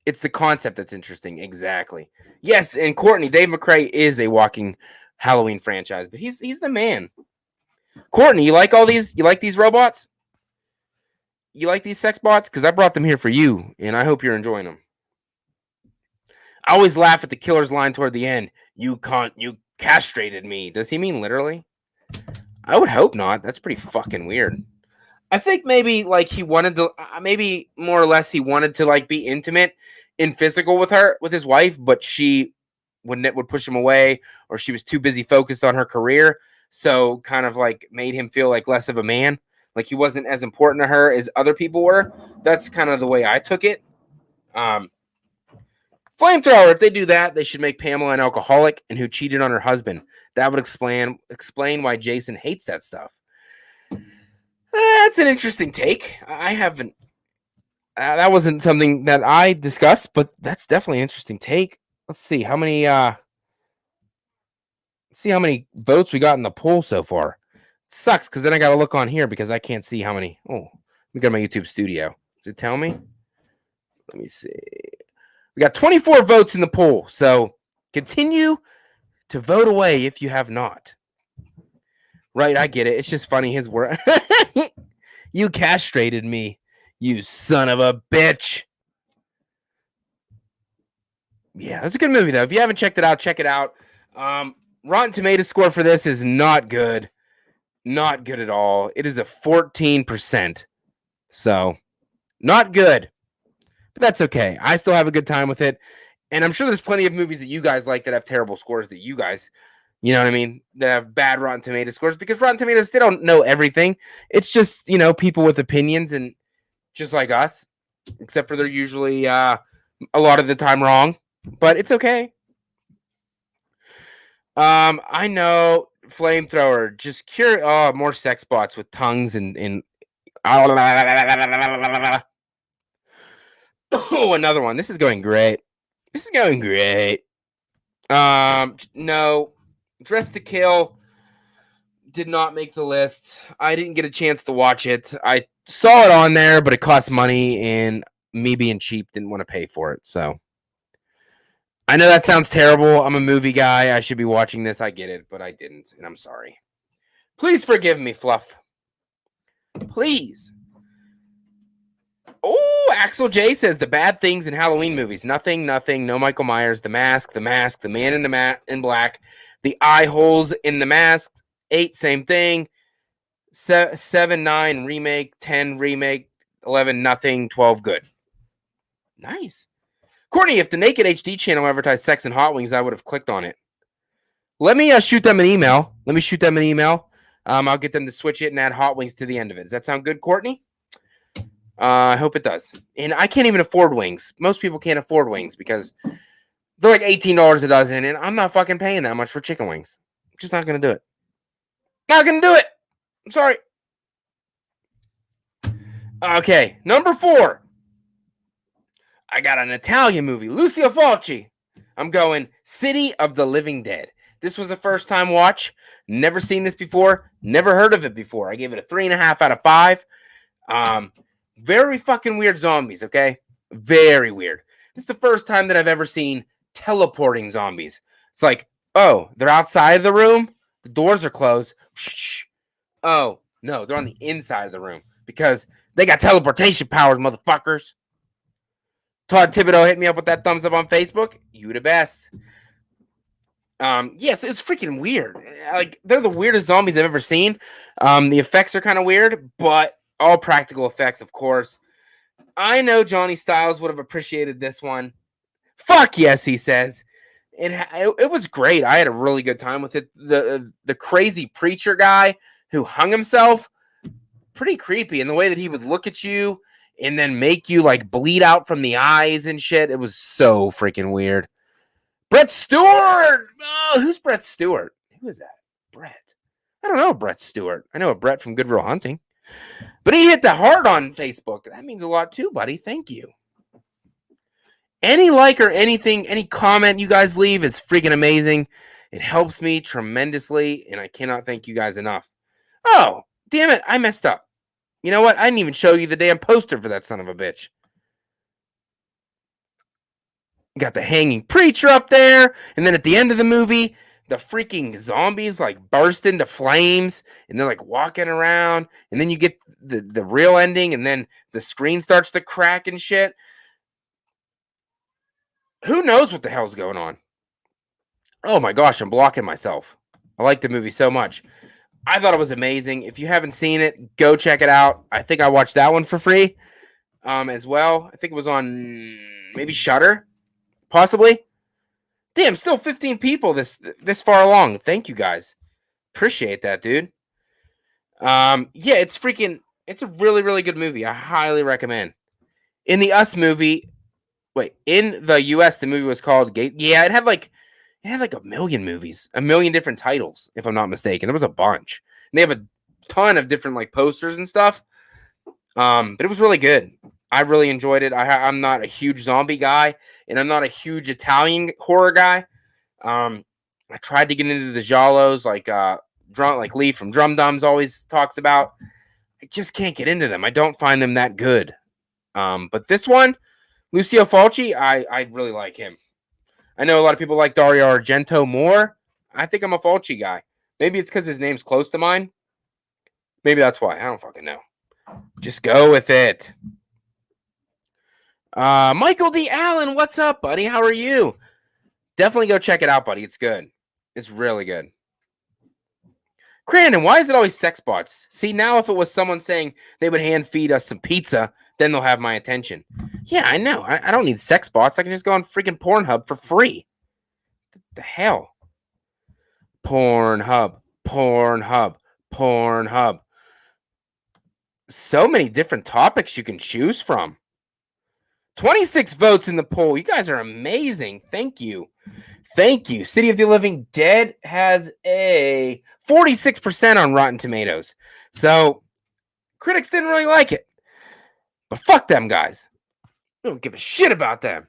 It's the concept that's interesting. Exactly. Yes, and Courtney, Dave McCrae is a walking Halloween franchise, but he's the man. Courtney, you like all these? You like these robots? You like these sex bots? Because I brought them here for you, and I hope you're enjoying them. I always laugh at the killer's line toward the end. You castrated me. Does he mean literally? I would hope not. That's pretty fucking weird. I think maybe like he wanted to, maybe more or less he wanted to like be intimate and physical with his wife, but she would push him away, or she was too busy focused on her career. So kind of like made him feel like less of a man, like he wasn't as important to her as other people were. That's kind of the way I took it. Flamethrower, if they do that, they should make Pamela an alcoholic and who cheated on her husband. That would explain why Jason hates that stuff. That's an interesting take. I haven't. That wasn't something that I discussed, but that's definitely an interesting take. Let's see how many. See how many votes we got in the poll so far. It sucks because then I got to look on here because I can't see how many. Oh, we got my YouTube studio. Does it tell me? Let me see. We got 24 votes in the poll, so continue to vote away if you have not. Right, I get it. It's just funny his word. You castrated me, you son of a bitch. Yeah, that's a good movie, though. If you haven't checked it out, check it out. Rotten Tomatoes score for this is not good. Not good at all. It is a 14%. So, not good. But that's okay. I still have a good time with it. And I'm sure there's plenty of movies that you guys like that have terrible scores that you guys, you know what I mean, that have bad Rotten Tomatoes scores, because Rotten Tomatoes, they don't know everything. It's just, people with opinions, and just like us, except for they're usually a lot of the time wrong, but it's okay. I know, Flamethrower, just more sex bots with tongues and oh, another one. This is going great. No, Dress to Kill did not make the list. I didn't get a chance to watch it. I saw it on there, but it cost money, and me being cheap didn't want to pay for it. So I know that sounds terrible. I'm a movie guy. I should be watching this. I get it, but I didn't, and I'm sorry. Please forgive me, Fluff. Please. Oh, Axel J says the bad things in Halloween movies. Nothing. No Michael Myers. The Mask. The Man in Black. The eye holes in the mask. 8, same thing. 7, 9, remake. 10, remake. 11, nothing. 12, good. Nice. Courtney, if the Naked HD channel advertised sex and hot wings, I would have clicked on it. Let me shoot them an email. I'll get them to switch it and add hot wings to the end of it. Does that sound good, Courtney? I hope it does. And I can't even afford wings. Most people can't afford wings because they're like $18 a dozen, and I'm not fucking paying that much for chicken wings. I'm just not going to do it. Not going to do it. I'm sorry. Okay, number 4. I got an Italian movie, Lucio Fulci. I'm going City of the Living Dead. This was a first-time watch. Never seen this before. Never heard of it before. I gave it a 3.5 out of 5. Very fucking weird zombies, okay? Very weird. This is the first time that I've ever seen teleporting zombies. It's like, oh, they're outside of the room? The doors are closed. Oh, no, they're on the inside of the room because they got teleportation powers, motherfuckers. Todd Thibodeau hit me up with that thumbs up on Facebook. You the best. Yes, it's freaking weird. Like, they're the weirdest zombies I've ever seen. The effects are kind of weird, but all practical effects, of course. I know Johnny Styles would have appreciated this one. Fuck yes, he says. It was great. I had a really good time with it. The crazy preacher guy who hung himself, pretty creepy. And the way that he would look at you and then make you like bleed out from the eyes and shit. It was so freaking weird. Brett Stewart. Oh, who's Brett Stewart? Who is that? Brett. I don't know Brett Stewart. I know a Brett from Good Will Hunting. But he hit the heart on Facebook. That means a lot too, buddy. Thank you. Any like or anything, any comment you guys leave is freaking amazing. It helps me tremendously, and I cannot thank you guys enough. Oh, damn it. I messed up. You know what? I didn't even show you the damn poster for that son of a bitch. Got the hanging preacher up there, and then at the end of the movie, the freaking zombies like burst into flames, and they're like walking around, and then you get the real ending, and then the screen starts to crack and shit. Who knows what the hell's going on? Oh my gosh, I'm blocking myself. I like the movie so much. I thought it was amazing. If you haven't seen it, go check it out. I think I watched that one for free as well. I think it was on maybe Shudder, possibly. Damn, still 15 people this far along. Thank you guys. Appreciate that, dude. Yeah, it's a really, really good movie. I highly recommend. In the in the US, the movie was called Gate. Yeah, it had like a million movies, a million different titles, if I'm not mistaken. There was a bunch. And they have a ton of different like posters and stuff. But it was really good. I really enjoyed it. I'm not a huge zombie guy, and I'm not a huge Italian horror guy. I tried to get into the giallos, like Lee from Drum Dums always talks about. I just can't get into them. I don't find them that good. But this one, Lucio Fulci, I really like him. I know a lot of people like Dario Argento more. I think I'm a Fulci guy. Maybe it's because his name's close to mine. Maybe that's why. I don't fucking know. Just go with it. Michael D. Allen, what's up, buddy? How are you? Definitely go check it out, buddy. It's good. It's really good. Crandon, why is it always sex bots? See, now if it was someone saying they would hand feed us some pizza, then they'll have my attention. Yeah, I know. I don't need sex bots. I can just go on freaking Pornhub for free. What the hell? Pornhub. So many different topics you can choose from. 26 votes in the poll. You guys are amazing. Thank you. City of the Living Dead has a 46% on Rotten Tomatoes. So, critics didn't really like it. But fuck them guys. I don't give a shit about them.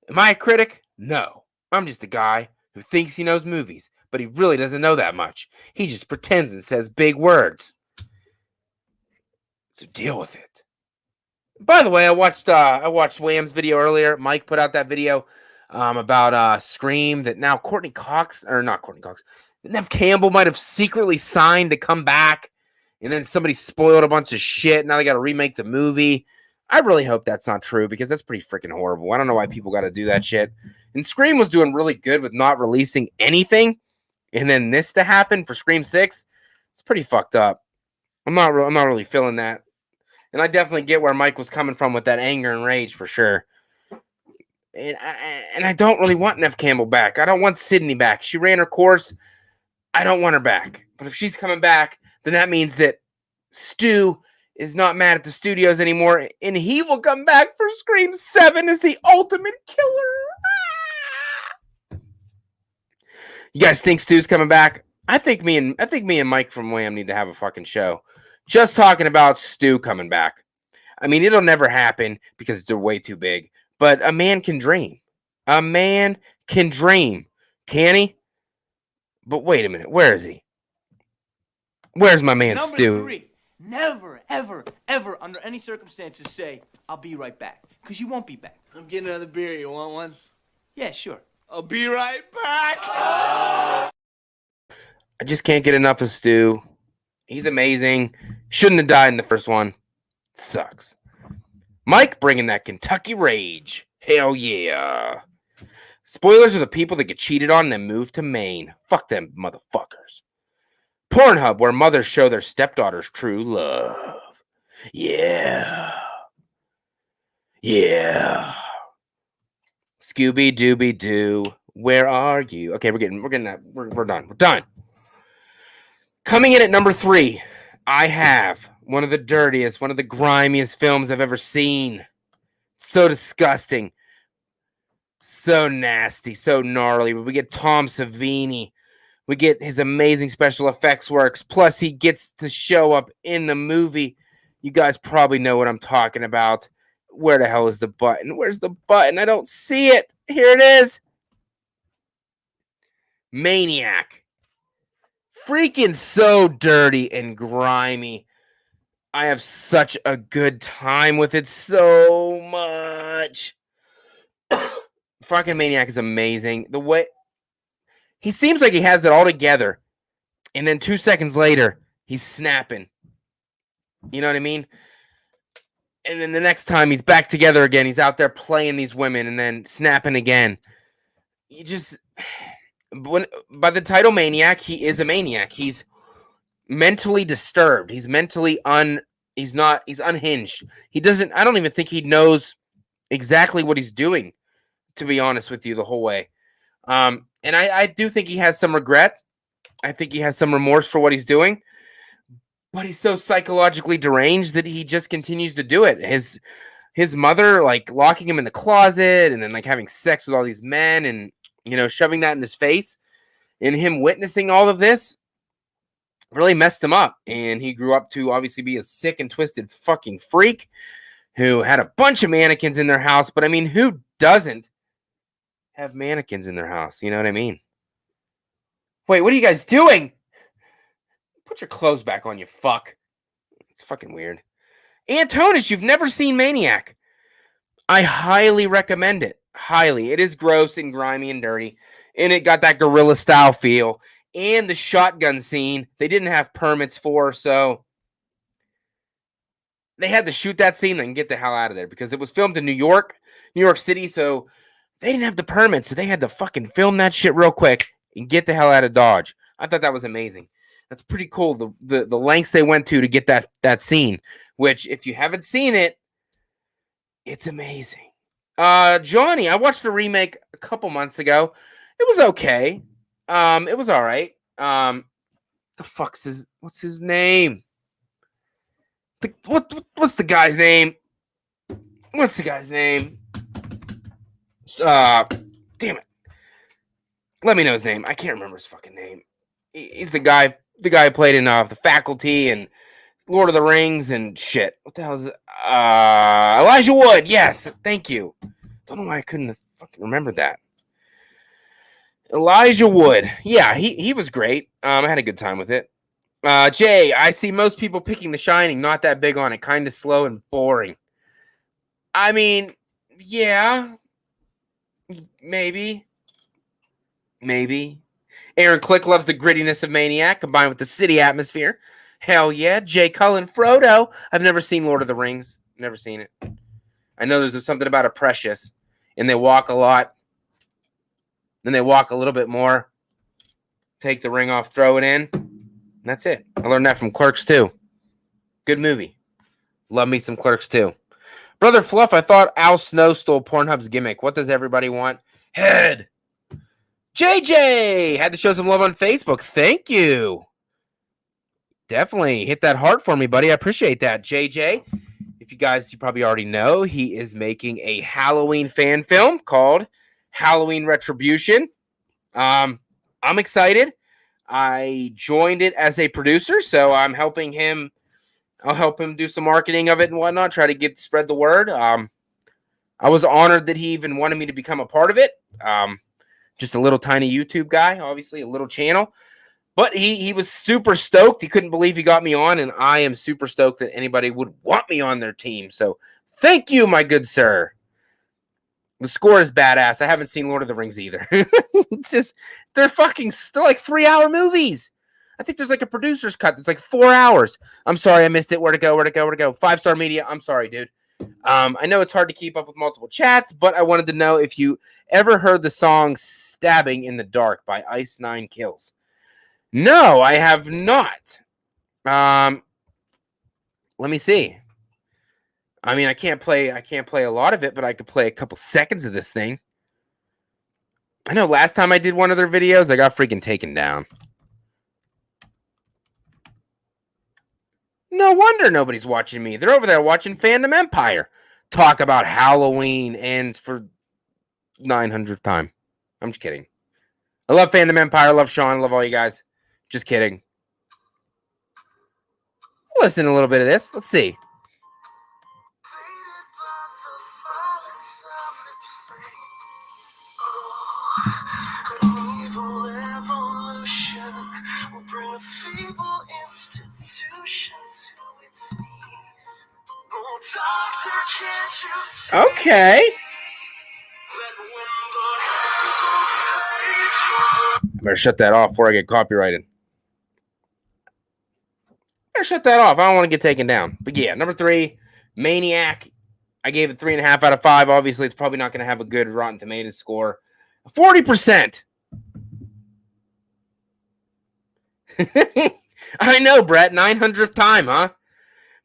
Am I a critic? No. I'm just a guy who thinks he knows movies, but he really doesn't know that much. He just pretends and says big words. So deal with it. By the way, I watched Wham's video earlier. Mike put out that video about Scream that now Nev Campbell might have secretly signed to come back, and then somebody spoiled a bunch of shit. Now they got to remake the movie. I really hope that's not true because that's pretty freaking horrible. I don't know why people got to do that shit. And Scream was doing really good with not releasing anything, and then this to happen for Scream 6, it's pretty fucked up. I'm not really feeling that. And I definitely get where Mike was coming from with that anger and rage for sure. And I don't really want Nev Campbell back. I don't want Sydney back. She ran her course. I don't want her back. But if she's coming back, then that means that Stu is not mad at the studios anymore, and he will come back for Scream 7 as the ultimate killer. Ah! You guys think Stu's coming back? I think me and Mike from Wham need to have a fucking show. Just talking about Stu coming back. I mean, it'll never happen because they're way too big. But a man can dream. A man can dream. Can he? But wait a minute. Where is he? Where's my man Stu? Number 3. Never, ever, ever, under any circumstances say, I'll be right back. Because you won't be back. I'm getting another beer. You want one? Yeah, sure. I'll be right back. I just can't get enough of Stu. He's amazing. Shouldn't have died in the first one. Sucks. Mike bringing that Kentucky rage. Hell yeah. Spoilers are the people that get cheated on and then move to Maine. Fuck them motherfuckers. Pornhub, where mothers show their stepdaughters true love. Yeah. Yeah. Scooby Dooby Doo. Where are you? Okay, we're done. We're done. Coming in at number 3, I have one of the dirtiest, one of the grimiest films I've ever seen. So disgusting. So nasty, so gnarly. But we get Tom Savini. We get his amazing special effects works. Plus, he gets to show up in the movie. You guys probably know what I'm talking about. Where the hell is the button? Where's the button? I don't see it. Here it is. Maniac. Freaking so dirty and grimy. I have such a good time with it so much. Fucking Maniac is amazing. The way he seems like he has it all together, and then 2 seconds later, he's snapping. You know what I mean? And then the next time he's back together again, he's out there playing these women and then snapping again. You just by the title Maniac, he is a maniac. He's mentally disturbed. He's mentally he's unhinged. I don't even think he knows exactly what he's doing, to be honest with you, the whole way. And I do think he has some regret. I think he has some remorse for what he's doing. But he's so psychologically deranged that he just continues to do it. His mother, like, locking him in the closet and then, like, having sex with all these men and, you know, shoving that in his face, and him witnessing all of this really messed him up. And he grew up to obviously be a sick and twisted fucking freak who had a bunch of mannequins in their house. But I mean, who doesn't have mannequins in their house? You know what I mean? Wait, what are you guys doing? Put your clothes back on, you fuck. It's fucking weird. Antonis, you've never seen Maniac. I highly recommend it. Highly. It is gross and grimy and dirty. And it got that guerrilla style feel. And the shotgun scene, they didn't have permits for, so they had to shoot that scene and get the hell out of there because it was filmed in New York City, so they didn't have the permits, so they had to fucking film that shit real quick and get the hell out of Dodge. I thought that was amazing. That's pretty cool, the lengths they went to get that scene, which, if you haven't seen it, it's amazing. Johnny, I watched the remake a couple months ago. It was okay. It was all right. What's his name? What's the guy's name? What's the guy's name? Damn it. Let me know his name. I can't remember his fucking name. He's the guy who played in The Faculty and Lord of the Rings and shit. What the hell is it? Elijah Wood. Yes, thank you. Don't know why I couldn't have fucking remembered that. Elijah Wood. Yeah, he was great. I had a good time with it. Jay, I see most people picking The Shining. Not that big on it. Kind of slow and boring. I mean, yeah. Maybe. Aaron Click loves the grittiness of Maniac combined with the city atmosphere. Hell yeah. Jay Cullen, Frodo. I've never seen Lord of the Rings. Never seen it. I know there's something about a Precious, and they walk a lot. Then they walk a little bit more. Take the ring off, throw it in. And that's it. I learned that from Clerks 2. Good movie. Love me some Clerks 2. Brother Fluff, I thought Al Snow stole Pornhub's gimmick. What does everybody want? Head. JJ had to show some love on Facebook. Thank you. Definitely hit that heart for me, buddy. I appreciate that, JJ. If you probably already know, he is making a Halloween fan film called Halloween Retribution. I'm excited. I joined it as a producer, so I'm helping him. I'll help him do some marketing of it and whatnot, try to spread the word. I was honored that he even wanted me to become a part of it. Just a little tiny YouTube guy, obviously, a little channel. But he was super stoked. He couldn't believe he got me on, and I am super stoked that anybody would want me on their team. So thank you, my good sir. The score is badass. I haven't seen Lord of the Rings either. It's just, they're like 3-hour movies. I think there's like a producer's cut that's like 4 hours. I'm sorry, I missed it. Where'd it go? 5-star media. I'm sorry, dude. I know it's hard to keep up with multiple chats, but I wanted to know if you ever heard the song Stabbing in the Dark by Ice 9 Kills. No, I have not. Let me see. I mean, I can't play a lot of it, but I could play a couple seconds of this thing. I know last time I did one of their videos, I got freaking taken down. No wonder nobody's watching me. They're over there watching Fandom Empire talk about Halloween Ends for 900th time. I'm just kidding. I love Fandom Empire. I love Sean. I love all you guys. Just kidding. Listen to a little bit of this. Let's see. Okay. I better shut that off before I get copyrighted. Shut that off. I don't want to get taken down. But yeah, number 3, Maniac. I gave it 3.5 out of 5. Obviously, it's probably not going to have a good Rotten Tomatoes score. 40%. I know, Brett. 900th time, huh?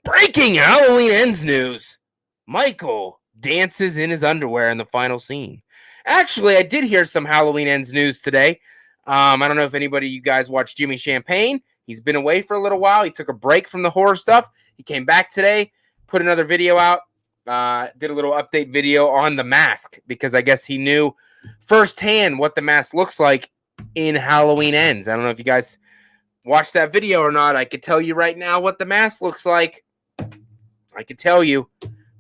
Breaking Halloween Ends news. Michael dances in his underwear in the final scene. Actually, I did hear some Halloween Ends news today. I don't know if anybody you guys watched Jimmy Champagne. He's been away for a little while. He took a break from the horror stuff. He came back today, put another video out, did a little update video on The Mask because I guess he knew firsthand what The Mask looks like in Halloween Ends. I don't know if you guys watched that video or not. I could tell you right now what The Mask looks like. I could tell you,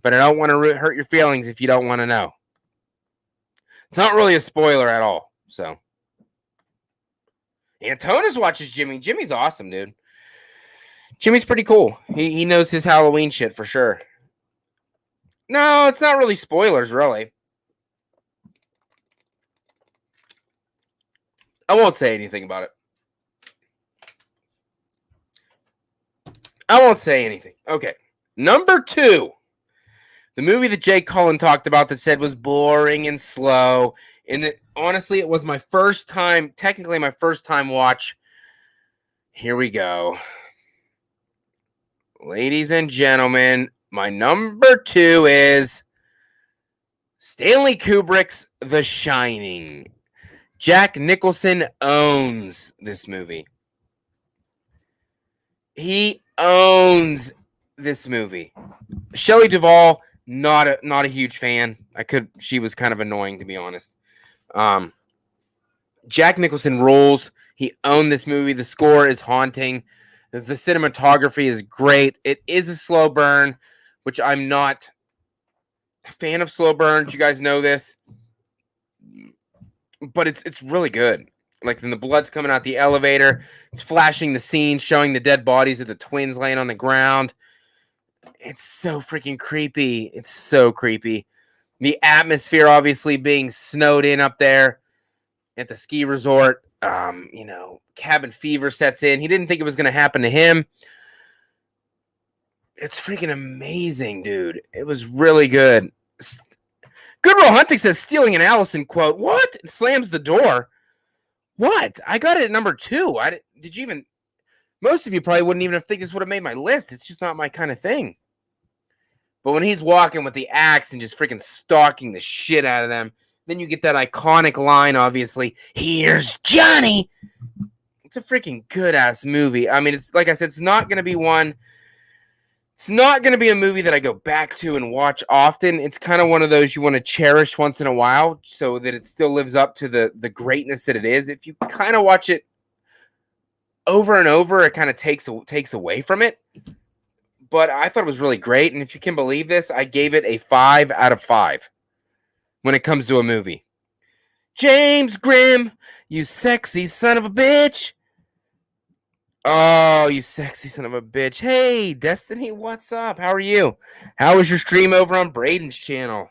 but I don't want to hurt your feelings if you don't want to know. It's not really a spoiler at all, so. Antonis watches Jimmy. Jimmy's awesome, dude. Jimmy's pretty cool. He knows his Halloween shit for sure. No, it's not really spoilers, really. I won't say anything about it. I won't say anything. Okay. Number 2. The movie that Jake Cullen talked about that said was boring and slow. And that, honestly, it was my first time, technically my first time watch. Here we go. Ladies and gentlemen, my number 2 is Stanley Kubrick's The Shining. Jack Nicholson owns this movie. He owns this movie. Shelley Duvall, not a huge fan. She was kind of annoying, to be honest. Jack Nicholson rules. He owned this movie. The score is haunting. The cinematography is great. It is a slow burn, which I'm not a fan of slow burns. You guys know this. But it's really good. Like, then the blood's coming out the elevator. It's flashing the scene, showing the dead bodies of the twins laying on the ground. It's so freaking creepy. It's so creepy. The atmosphere, obviously, being snowed in up there at the ski resort. Cabin fever sets in. He didn't think it was going to happen to him. It's freaking amazing, dude. It was really good. Goodwill Hunting says, stealing an Allison quote. What? And slams the door. What? I got it at number 2. Did you even... Most of you probably wouldn't even have think this would have made my list. It's just not my kind of thing. But when he's walking with the axe and just freaking stalking the shit out of them, then you get that iconic line, obviously, "Here's Johnny." It's a freaking good-ass movie. I mean, it's like I said, it's not going to be one... It's not going to be a movie that I go back to and watch often. It's kind of one of those you want to cherish once in a while so that it still lives up to the greatness that it is. If you kind of watch it over and over, it kind of takes away from it. But I thought it was really great. And if you can believe this, I gave it a 5 out of 5 when it comes to a movie. James Grimm, you sexy son of a bitch. Oh, you sexy son of a bitch. Hey, Destiny, what's up? How are you? How was your stream over on Braden's channel?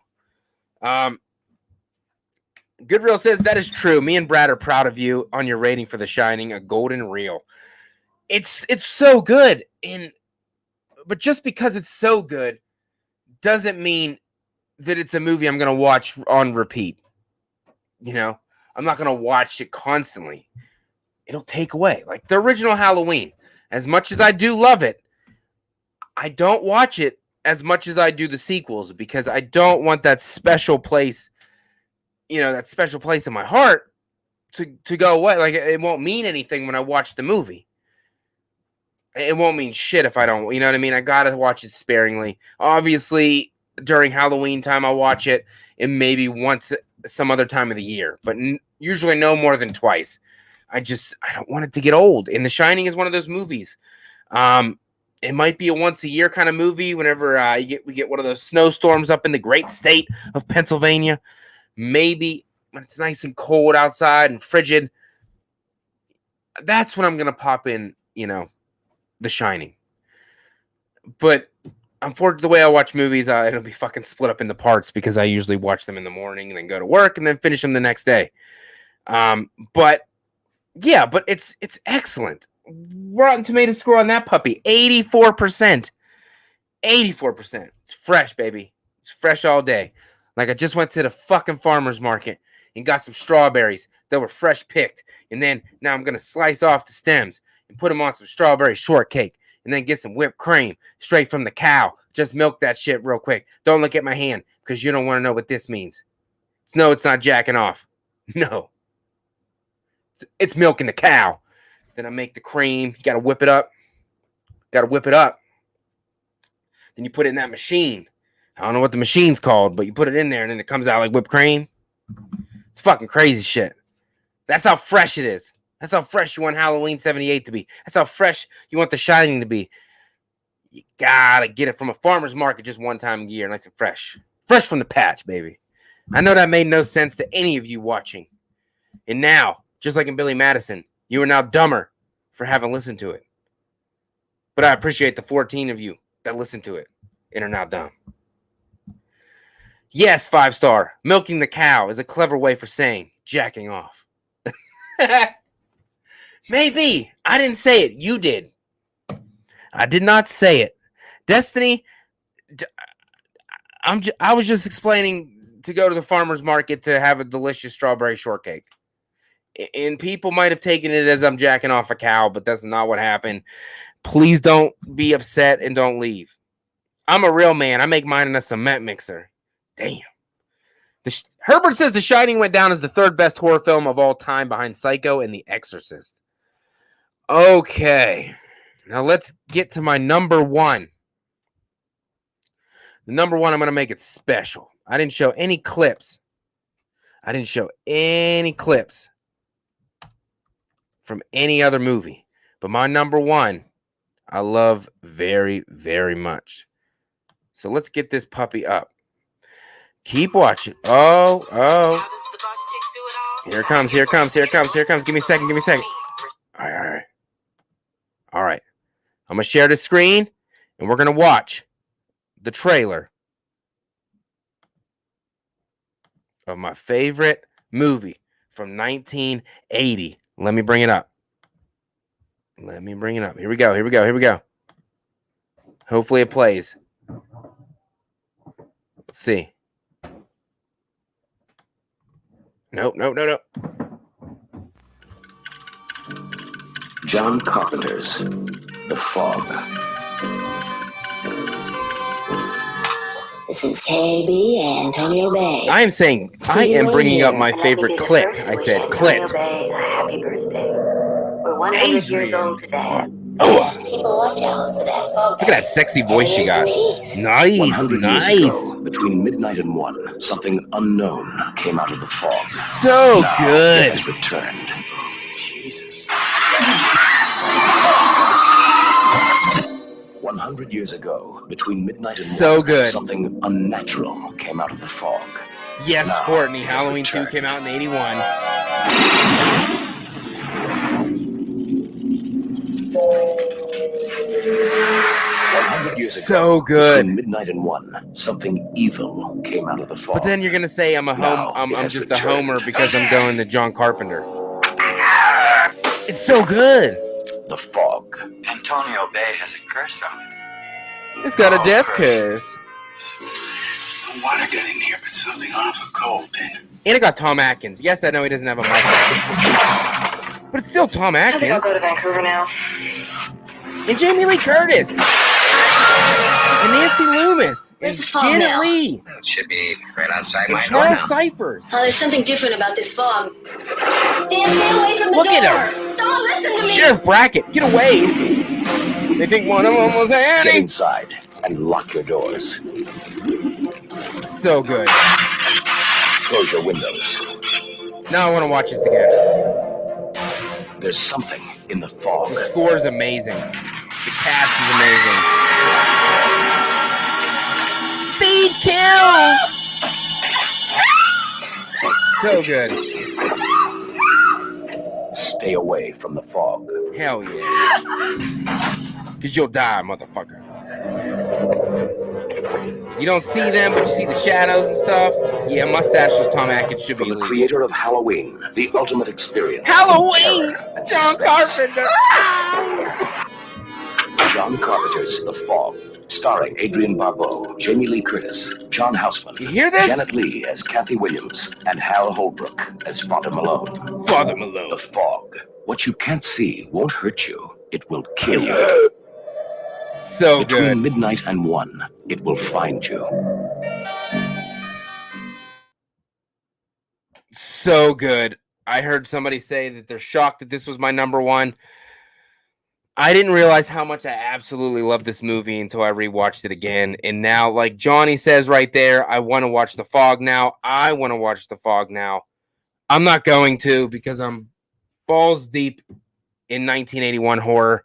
Goodreal says, that is true. Me and Brad are proud of you on your rating for The Shining, a golden reel. It's so good, but just because it's so good doesn't mean that it's a movie I'm gonna watch on repeat. You know, I'm not gonna watch it constantly. It'll take away. Like the original Halloween, as much as I do love it, I don't watch it as much as I do the sequels because I don't want that special place, that special place in my heart to go away. Like it won't mean anything when I watch the movie. It won't mean shit if I don't, you know what I mean? I gotta watch it sparingly. Obviously, during Halloween time, I'll watch it, and maybe once some other time of the year, but usually no more than twice. I don't want it to get old. And The Shining is one of those movies. It might be a once a year kind of movie whenever we get one of those snowstorms up in the great state of Pennsylvania. Maybe when it's nice and cold outside and frigid. That's when I'm gonna pop in, The Shining. But unfortunately, the way I watch movies, it'll be fucking split up into parts because I usually watch them in the morning and then go to work and then finish them the next day. But it's excellent. Rotten Tomatoes score on that puppy, 84%. 84%. It's fresh, baby. It's fresh all day. Like I just went to the fucking farmer's market and got some strawberries that were fresh picked. And then now I'm going to slice off the stems and put them on some strawberry shortcake. And then get some whipped cream straight from the cow. Just milk that shit real quick. Don't look at my hand because you don't want to know what this means. No, it's not jacking off. No. It's milking the cow. Then I make the cream. You got to whip it up. Then you put it in that machine. I don't know what the machine's called, but you put it in there and then it comes out like whipped cream. It's fucking crazy shit. That's how fresh it is. That's how fresh you want Halloween 78 to be. That's how fresh you want The Shining to be. You gotta get it from a farmer's market just one time a year, nice and fresh. Fresh from the patch, baby. I know that made no sense to any of you watching. And now, just like in Billy Madison, you are now dumber for having listened to it. But I appreciate the 14 of you that listened to it and are now dumb. Yes, 5-star. Milking the cow is a clever way for saying jacking off. Maybe. I didn't say it. You did. I did not say it. Destiny, I was just explaining to go to the farmer's market to have a delicious strawberry shortcake. And people might have taken it as I'm jacking off a cow, but that's not what happened. Please don't be upset and don't leave. I'm a real man. I make mine in a cement mixer. Damn. Herbert says The Shining went down as the third best horror film of all time behind Psycho and The Exorcist. Okay. Now let's get to my number one. The number one, I'm going to make it special. I didn't show any clips. From any other movie. But my number one, I love very, very much. So let's get this puppy up. Keep watching. Oh. Here it comes. Give me a second. All right. I'm going to share the screen, and we're going to watch the trailer of my favorite movie from 1980. Let me bring it up. Here we go. Hopefully it plays. Let's see. Nope. John Carpenter's The Fog. This is KB Antonio Bay. I am saying I am bringing up my favorite clit. I said clit. Bay, happy birthday. We're 100 years old today. Keep a watch out for that fog. Look at that sexy voice she got. Nice. 100 years ago, between midnight and 1, something unknown came out of the fog. So now good. It has returned. Jesus. 100 years ago, between midnight and so 1, good. Something unnatural came out of the fog. Yes, now, Courtney. Halloween 2 came out in 81. So good. Between midnight and 1, something evil came out of the fog. But then you're gonna say I'm just a homer because I'm going to John Carpenter. It's so good. The Fog. Antonio Bay has a curse on it. It's got a death curse. Some water got in here, but something awful cold, Ben. And it got Tom Atkins. Yes, I know he doesn't have a mustache. But it's still Tom I think I'll Atkins. go to Vancouver now. And Jamie Lee Curtis. And Nancy Loomis. And Where's the fog Janet now? Lee. It should be right outside And my door Charles now. Cyphers. Oh, there's something different about this fog. Dan, stay away from the Look door! at him. Someone listen to me! Sheriff Brackett, get away. They think one of them was Get Annie. inside and lock your doors. So good. Close your windows. Now I want to watch this again. There's something in the fog. The score is amazing. The cast is amazing. Speed kills! So good. Stay away from the fog. Hell yeah. Because you'll die, motherfucker. You don't see them, but you see the shadows and stuff. Yeah, mustaches Tom Atkins should be From the illegal. creator of Halloween, the ultimate experience. Halloween! Terror and John suspense. Carpenter! John Carpenter's The Fog, starring Adrienne Barbeau, Jamie Lee Curtis, John Houseman, You hear this? Janet Leigh as Kathy Williams, and Hal Holbrook as Father Malone. Father The Malone. Fog. What you can't see won't hurt you. It will kill you. So Between good. midnight and 1, it will find you. So good. I heard somebody say that they're shocked that this was my number one. I didn't realize how much I absolutely love this movie until I rewatched it again. And now, like Johnny says right there, I want to watch The Fog now. I want to watch The Fog now. I'm not going to because I'm balls deep in 1981 horror.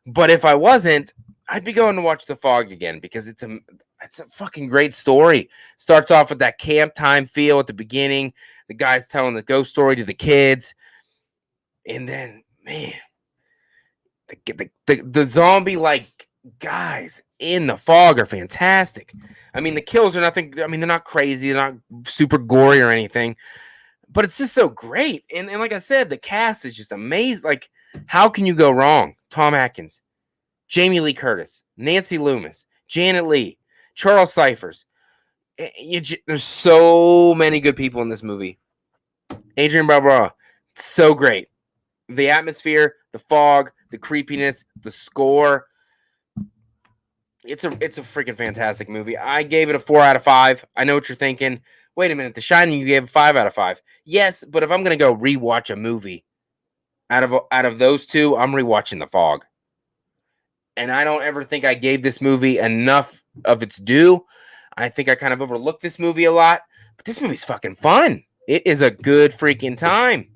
But if I wasn't, I'd be going to watch The Fog again because it's a fucking great story. Starts off with that camp time feel at the beginning. The guy's telling the ghost story to the kids. And then, man, the zombie-like guys in The Fog are fantastic. I mean, the kills are nothing. I mean, they're not crazy. They're not super gory or anything. But it's just so great. And like I said, the cast is just amazing. Like, how can you go wrong? Tom Atkins, Jamie Lee Curtis, Nancy Loomis, Janet Leigh, Charles Cyphers. There's so many good people in this movie. Adrienne Barbeau, so great. The atmosphere, the fog, the creepiness, the score. It's a freaking fantastic movie. I gave it a 4 out of 5. I know what you're thinking. Wait a minute, The Shining you gave a 5 out of 5. Yes, but if I'm gonna go rewatch a movie, out of those two, I'm rewatching The Fog. And I don't ever think I gave this movie enough of its due. I think I kind of overlooked this movie a lot. But this movie's fucking fun. It is a good freaking time.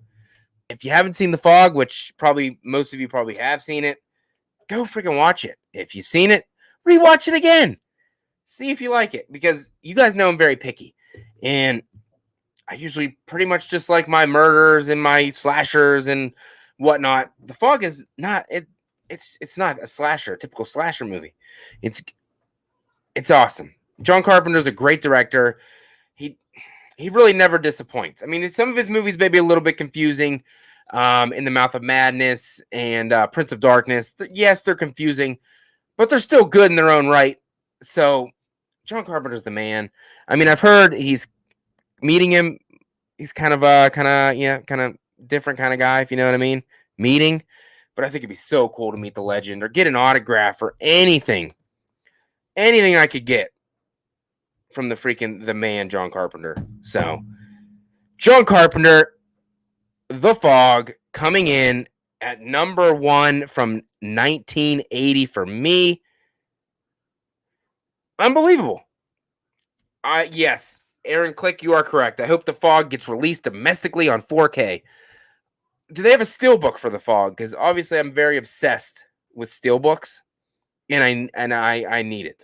If you haven't seen The Fog, which probably most of you probably have seen it, go freaking watch it. If you've seen it, rewatch it again. See if you like it. Because you guys know I'm very picky. And I usually pretty much just like my murders and my slashers and whatnot. The Fog is not it's not a slasher, a typical slasher movie. It's awesome. John Carpenter's a great director. He really never disappoints. I mean, some of his movies may be a little bit confusing. In the Mouth of Madness and Prince of Darkness. Yes, they're confusing, but they're still good in their own right. So John Carpenter's the man. I mean, I've heard he's meeting him. He's kind of different kind of guy, if you know what I mean. Meeting. But I think it'd be so cool to meet the legend or get an autograph or anything. Anything I could get from the man, John Carpenter. So, John Carpenter, The Fog, coming in at number 1 from 1980 for me. Unbelievable. Yes, Aaron Click, you are correct. I hope The Fog gets released domestically on 4K. Do they have a steelbook for The Fog? Because obviously I'm very obsessed with steelbooks, and I need it.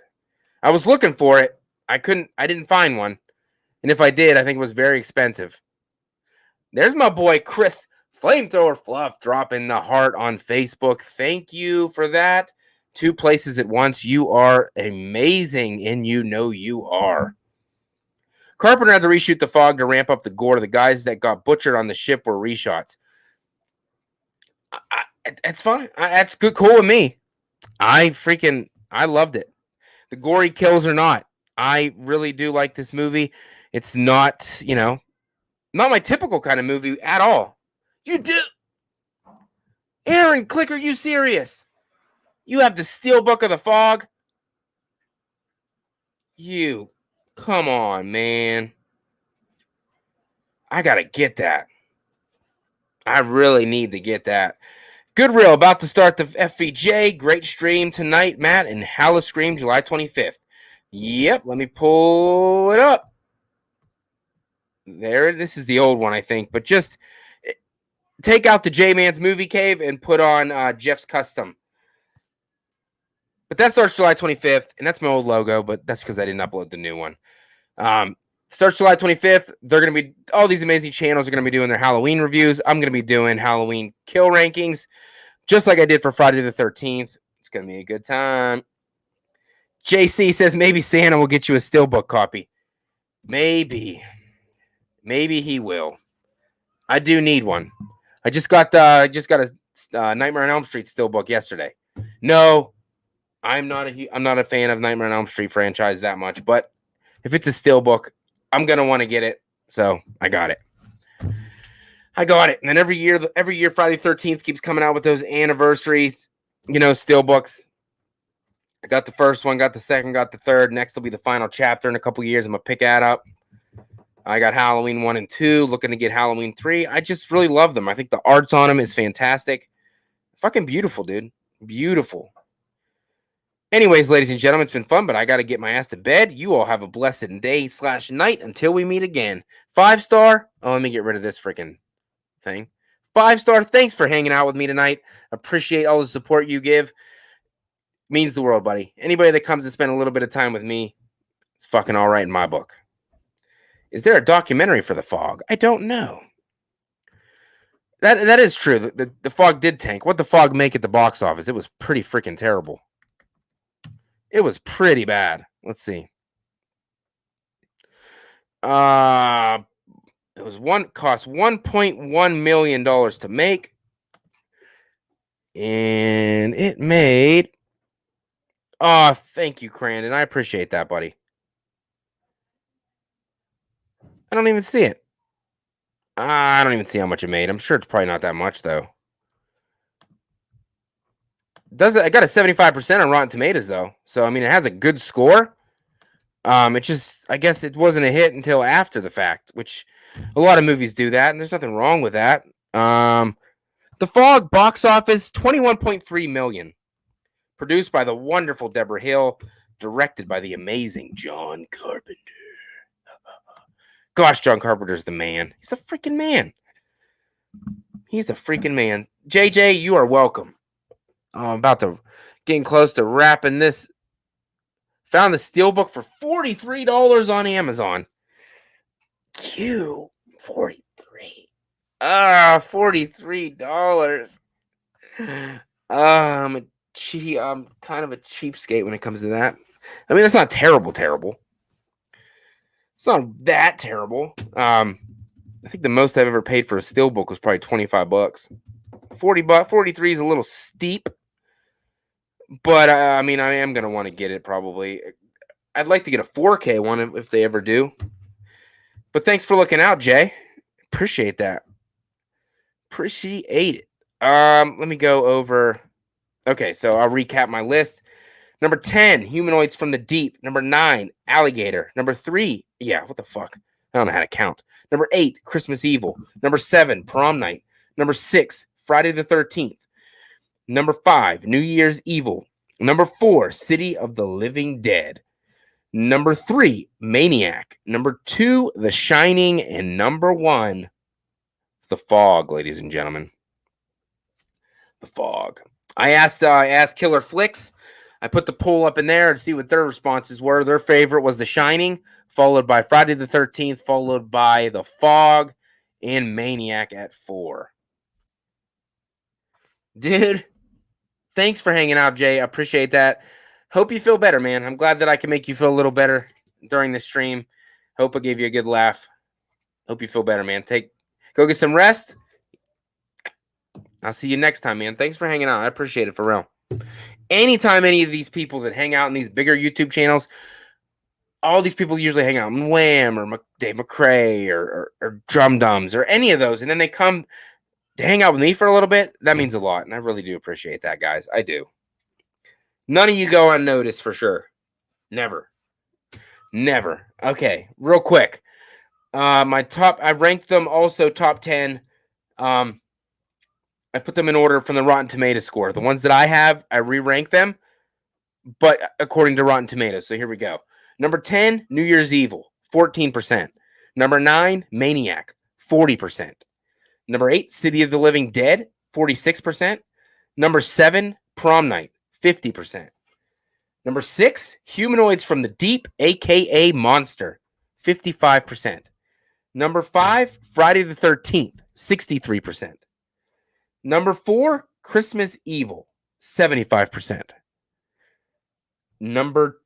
I was looking for it. I didn't find one. And if I did, I think it was very expensive. There's my boy Chris Flamethrower Fluff dropping the heart on Facebook. Thank you for that. 2 places at once. You are amazing, and you know you are. Carpenter had to reshoot The Fog to ramp up the gore. The guys that got butchered on the ship were reshots. It's fine. That's good, cool with me. I loved it. The gory kills or not, I really do like this movie. It's not, not my typical kind of movie at all. You do, Aaron Click, are you serious? You have the Steelbook of the Fog? You, come on, man. I gotta get that. I really need to get that. Good Reel about to start the FVJ. Great stream tonight, Matt, and Halla Scream July 25th. Yep, let me pull it up. There, this is the old one, I think, but just take out the J-Man's Movie Cave and put on Jeff's Custom. But that starts July 25th, and that's my old logo, but that's because I didn't upload the new one. Starts July 25th. They're going to be, all these amazing channels are going to be doing their Halloween reviews. I'm going to be doing Halloween kill rankings, just like I did for Friday the 13th. It's going to be a good time. JC says maybe Santa will get you a Steelbook copy. Maybe he will. I do need one. I just got a Nightmare on Elm Street Steelbook yesterday. No, I'm not a fan of Nightmare on Elm Street franchise that much, but if it's a Steelbook, I'm gonna want to get it. So I got it. And then every year Friday the 13th keeps coming out with those anniversaries, Steelbooks. I got the first one, got the second, got the third. Next will be the final chapter in a couple years. I'm gonna pick that up. I got Halloween 1 and 2, looking to get Halloween 3. I just really love them. I think the arts on them is fantastic. Fucking beautiful, dude. Beautiful. Anyways, ladies and gentlemen, it's been fun, but I got to get my ass to bed. You all have a blessed day/night until we meet again. 5-star. Oh, let me get rid of this freaking thing. 5-star. Thanks for hanging out with me tonight. Appreciate all the support you give. Means the world, buddy. Anybody that comes to spend a little bit of time with me, it's fucking all right in my book. Is there a documentary for The Fog? I don't know. That is true. The Fog did tank. What The Fog make at the box office? It was pretty freaking terrible. It was pretty bad. Let's see. It cost $1.1 million to make. And it made. Oh, thank you, Crandon. I appreciate that, buddy. I don't even see it. I don't even see how much it made. I'm sure it's probably not that much, though. I got a 75% on Rotten Tomatoes, though. So, I mean, it has a good score. It just, I guess it wasn't a hit until after the fact, which a lot of movies do that, and there's nothing wrong with that. The Fog box office, $21.3 million. Produced by the wonderful Deborah Hill. Directed by the amazing John Carpenter. Gosh, John Carpenter's the man. He's the freaking man. He's the freaking man. JJ, you are welcome. I'm about to getting close to wrapping this. Found the Steelbook for $43 on Amazon. Q 43. $43. I'm kind of a cheapskate when it comes to that. I mean, that's not terrible. It's not that terrible. I think the most I've ever paid for a Steelbook was probably $25. $40, 43 is a little steep. But, I mean, I am going to want to get it probably. I'd like to get a 4K one if they ever do. But thanks for looking out, Jay. Appreciate that. Appreciate it. Let me go over. Okay, so I'll recap my list. Number 10, Humanoids from the Deep. Number 9, Alligator. Number 3, what the fuck? I don't know how to count. Number 8, Christmas Evil. Number 7, Prom Night. Number 6, Friday the 13th. Number 5, New Year's Evil. Number 4, City of the Living Dead. Number 3, Maniac. Number 2, The Shining. And number 1, The Fog, ladies and gentlemen. The Fog. I asked Killer Flicks. I put the poll up in there to see what their responses were. Their favorite was The Shining, followed by Friday the 13th, followed by The Fog, and Maniac at 4. Dude, thanks for hanging out, Jay. I appreciate that. Hope you feel better, man. I'm glad that I can make you feel a little better during the stream. Hope I gave you a good laugh. Hope you feel better, man. Go get some rest. I'll see you next time, man. Thanks for hanging out. I appreciate it for real. anytime any of these people that hang out in these bigger YouTube channels, all these people usually hang out in Wham or Dave McRae or Drum Dums or any of those, and then they come to hang out with me for a little bit. That means a lot, and I really do appreciate that, guys. I do. None of you go unnoticed for sure. Never. Okay, real quick. I ranked them also top 10. I put them in order from the Rotten Tomato score. The ones that I have, I re-rank them, but according to Rotten Tomatoes. So here we go. Number 10, New Year's Evil, 14%. Number 9, Maniac, 40%. Number 8, City of the Living Dead, 46%. Number 7, Prom Night, 50%. Number 6, Humanoids from the Deep, a.k.a. Monster, 55%. Number 5, Friday the 13th, 63%. Number 4, Christmas Evil, 75%. Number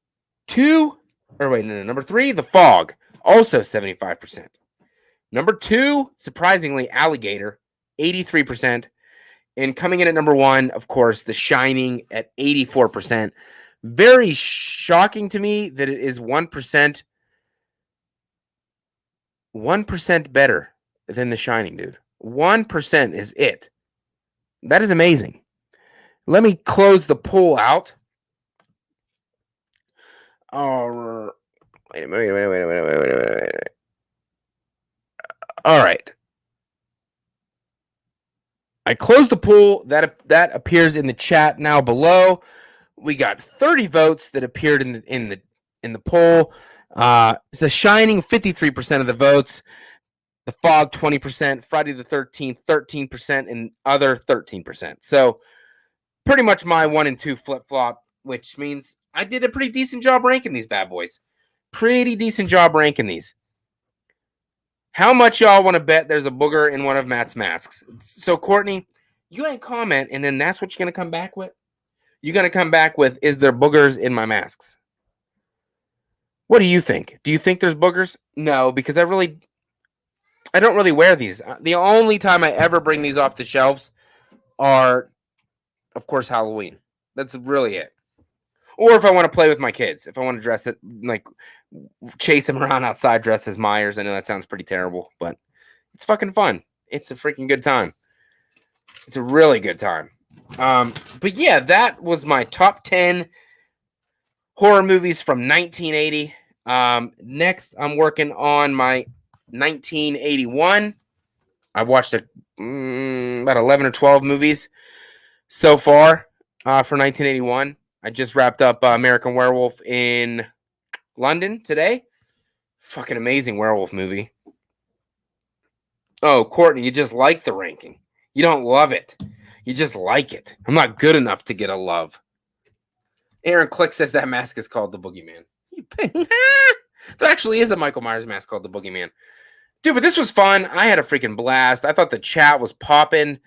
3, The Fog, also 75%. Number 2, surprisingly, Alligator, 83%. And coming in at number 1, of course, The Shining at 84%. Very shocking to me that it is 1% better than The Shining, dude. 1% is it. That is amazing. Let me close the poll out. Oh, wait a minute. All right. I closed the poll. That appears in the chat now below. We got 30 votes that appeared in the poll. The Shining, 53% of the votes. The Fog, 20%. Friday the 13th, 13%, and other 13%. So pretty much my 1 and 2 flip-flop, which means I did a pretty decent job ranking these bad boys. Pretty decent job ranking these. How much y'all want to bet there's a booger in one of Matt's masks? So, Courtney, you ain't comment, and then that's what you're going to come back with? You're going to come back with, is there boogers in my masks? What do you think? Do you think there's boogers? No, because I don't really wear these. The only time I ever bring these off the shelves are, of course, Halloween. That's really it. Or if I want to play with my kids. If I want to dress it, like, chase them around outside dressed as Myers. I know that sounds pretty terrible, but it's fucking fun. It's a freaking good time. It's a really good time. But yeah, that was my top 10 horror movies from 1980. Next, I'm working on my 1981. I watched about 11 or 12 movies so far for 1981. I just wrapped up American Werewolf in London today. Fucking amazing werewolf movie. Oh, Courtney, you just like the ranking. You don't love it. You just like it. I'm not good enough to get a love. Aaron Click says that mask is called the Boogeyman. There actually is a Michael Myers mask called the Boogeyman. Dude, but this was fun. I had a freaking blast. I thought the chat was popping.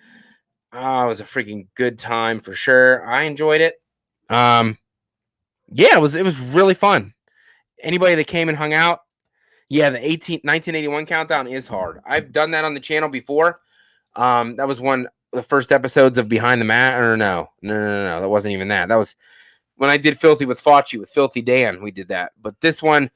It was a freaking good time for sure. I enjoyed it. Yeah, it was really fun. Anybody that came and hung out, yeah, the 1981 countdown is hard. I've done that on the channel before. That was one of the first episodes of Behind the Mat. Or no, that wasn't even that. That was when I did Filthy with Fauci with Filthy Dan. We did that. But this one,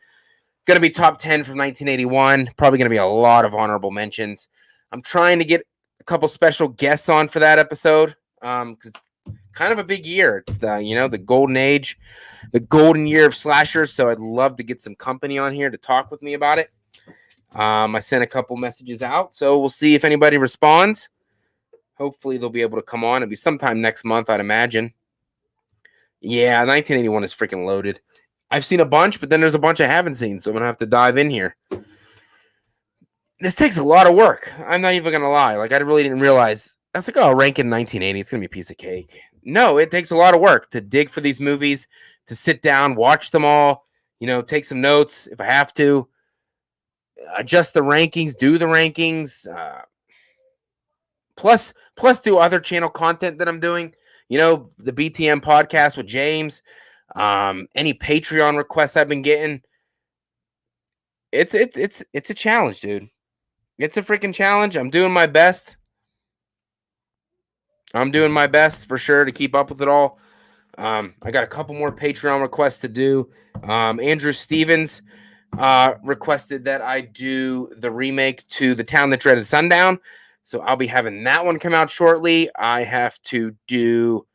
going to be top 10 from 1981. Probably going to be a lot of honorable mentions. I'm trying to get a couple special guests on for that episode. Because it's kind of a big year. It's the golden age, the golden year of slashers. So I'd love to get some company on here to talk with me about it. I sent a couple messages out, so we'll see if anybody responds. Hopefully they'll be able to come on. It'll be sometime next month, I'd imagine. Yeah, 1981 is freaking loaded. I've seen a bunch, but then there's a bunch I haven't seen, so I'm going to have to dive in here. This takes a lot of work. I'm not even going to lie. Like, I really didn't realize. I was like, oh, rank in 1980. It's going to be a piece of cake. No, it takes a lot of work to dig for these movies, to sit down, watch them all, take some notes if I have to, adjust the rankings, do the rankings, plus do other channel content that I'm doing. The BTM podcast with James, any Patreon requests I've been getting. It's a challenge, dude. It's a freaking challenge. I'm doing my best. I'm doing my best for sure to keep up with it all. I got a couple more Patreon requests to do. Andrew Stevens requested that I do the remake to The Town That Dreaded Sundown. So I'll be having that one come out shortly. I have to do...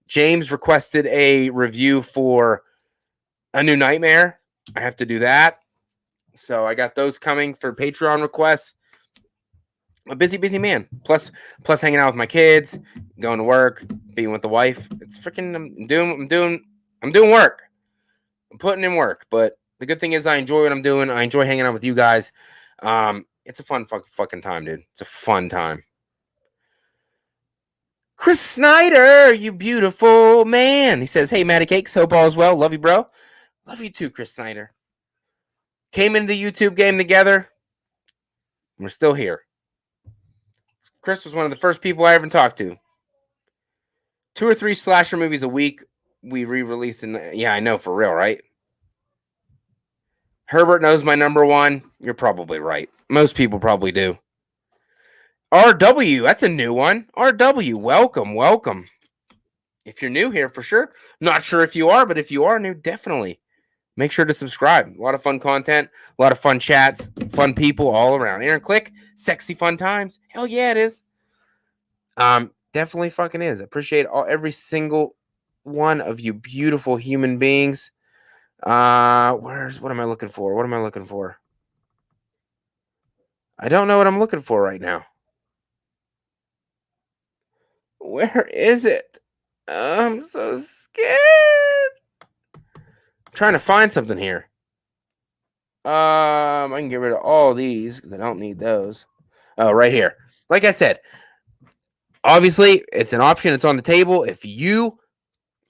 James requested a review for A New Nightmare. I have to do that. So I got those coming for Patreon requests. A busy man. Plus hanging out with my kids, going to work, being with the wife. It's freaking I'm doing work. I'm putting in work, but the good thing is I enjoy what I'm doing. I enjoy hanging out with you guys. It's a fun fucking time, dude. It's a fun time. Chris Snyder, you beautiful man. He says, "Hey, Matty Cakes, hope all is well. Love you, bro. Love you too, Chris Snyder. Came into the YouTube game together. We're still here. Chris was one of the first people I ever talked to. 2 or 3 slasher movies a week we re-released. Yeah, I know, for real, right? Herbert knows my number one. You're probably right. Most people probably do. RW, that's a new one. RW, welcome. If you're new here, for sure. Not sure if you are, but if you are new, definitely make sure to subscribe. A lot of fun content, a lot of fun chats, fun people all around. Aaron Click, sexy fun times. Hell yeah, it is. Definitely fucking is. Appreciate every single one of you beautiful human beings. What am I looking for? I don't know what I'm looking for right now. Where is it? I'm so scared. I'm trying to find something here. I can get rid of all these because I don't need those. Oh, right here. Like I said, obviously, it's an option. It's on the table. If you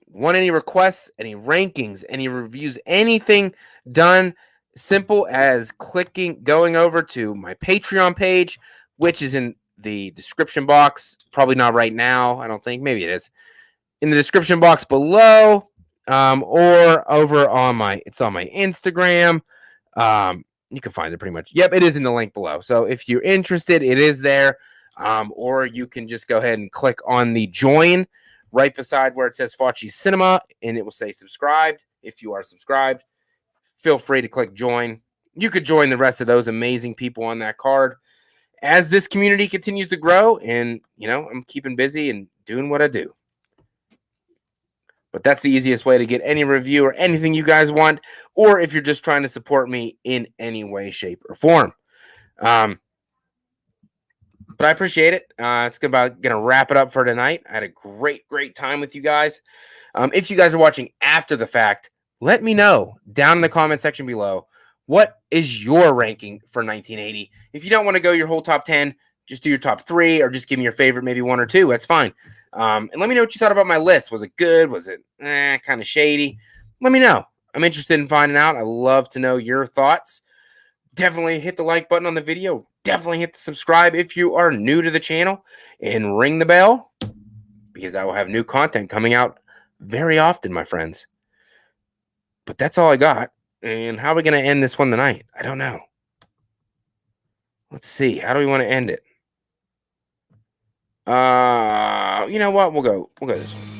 want any requests, any rankings, any reviews, anything done, simple as going over to my Patreon page, which is in the description box. Probably not right now, I don't think. Maybe it is. In the description box below, or over on my Instagram. You can find it pretty much. Yep, it is in the link below. So if you're interested, it is there. Or you can just go ahead and click on the join right beside where it says FACCI'S Cinema, and it will say subscribed. If you are subscribed, feel free to click join. You could join the rest of those amazing people on that card as this community continues to grow. And, I'm keeping busy and doing what I do. But that's the easiest way to get any review or anything you guys want, or if you're just trying to support me in any way, shape, or form. But I appreciate it. It's going to wrap it up for tonight. I had a great time with you guys. If you guys are watching after the fact, let me know down in the comment section below. What is your ranking for 1980? If you don't want to go your whole top 10, just do your top 3, or just give me your favorite, maybe 1 or 2. That's fine. And let me know what you thought about my list. Was it good? Was it kind of shady? Let me know. I'm interested in finding out. I love to know your thoughts. Definitely hit the like button on the video. Definitely hit the subscribe if you are new to the channel. And ring the bell, because I will have new content coming out very often, my friends. But that's all I got. And how are we going to end this one tonight? I don't know. Let's see. How do we want to end it? You know what? We'll go this one.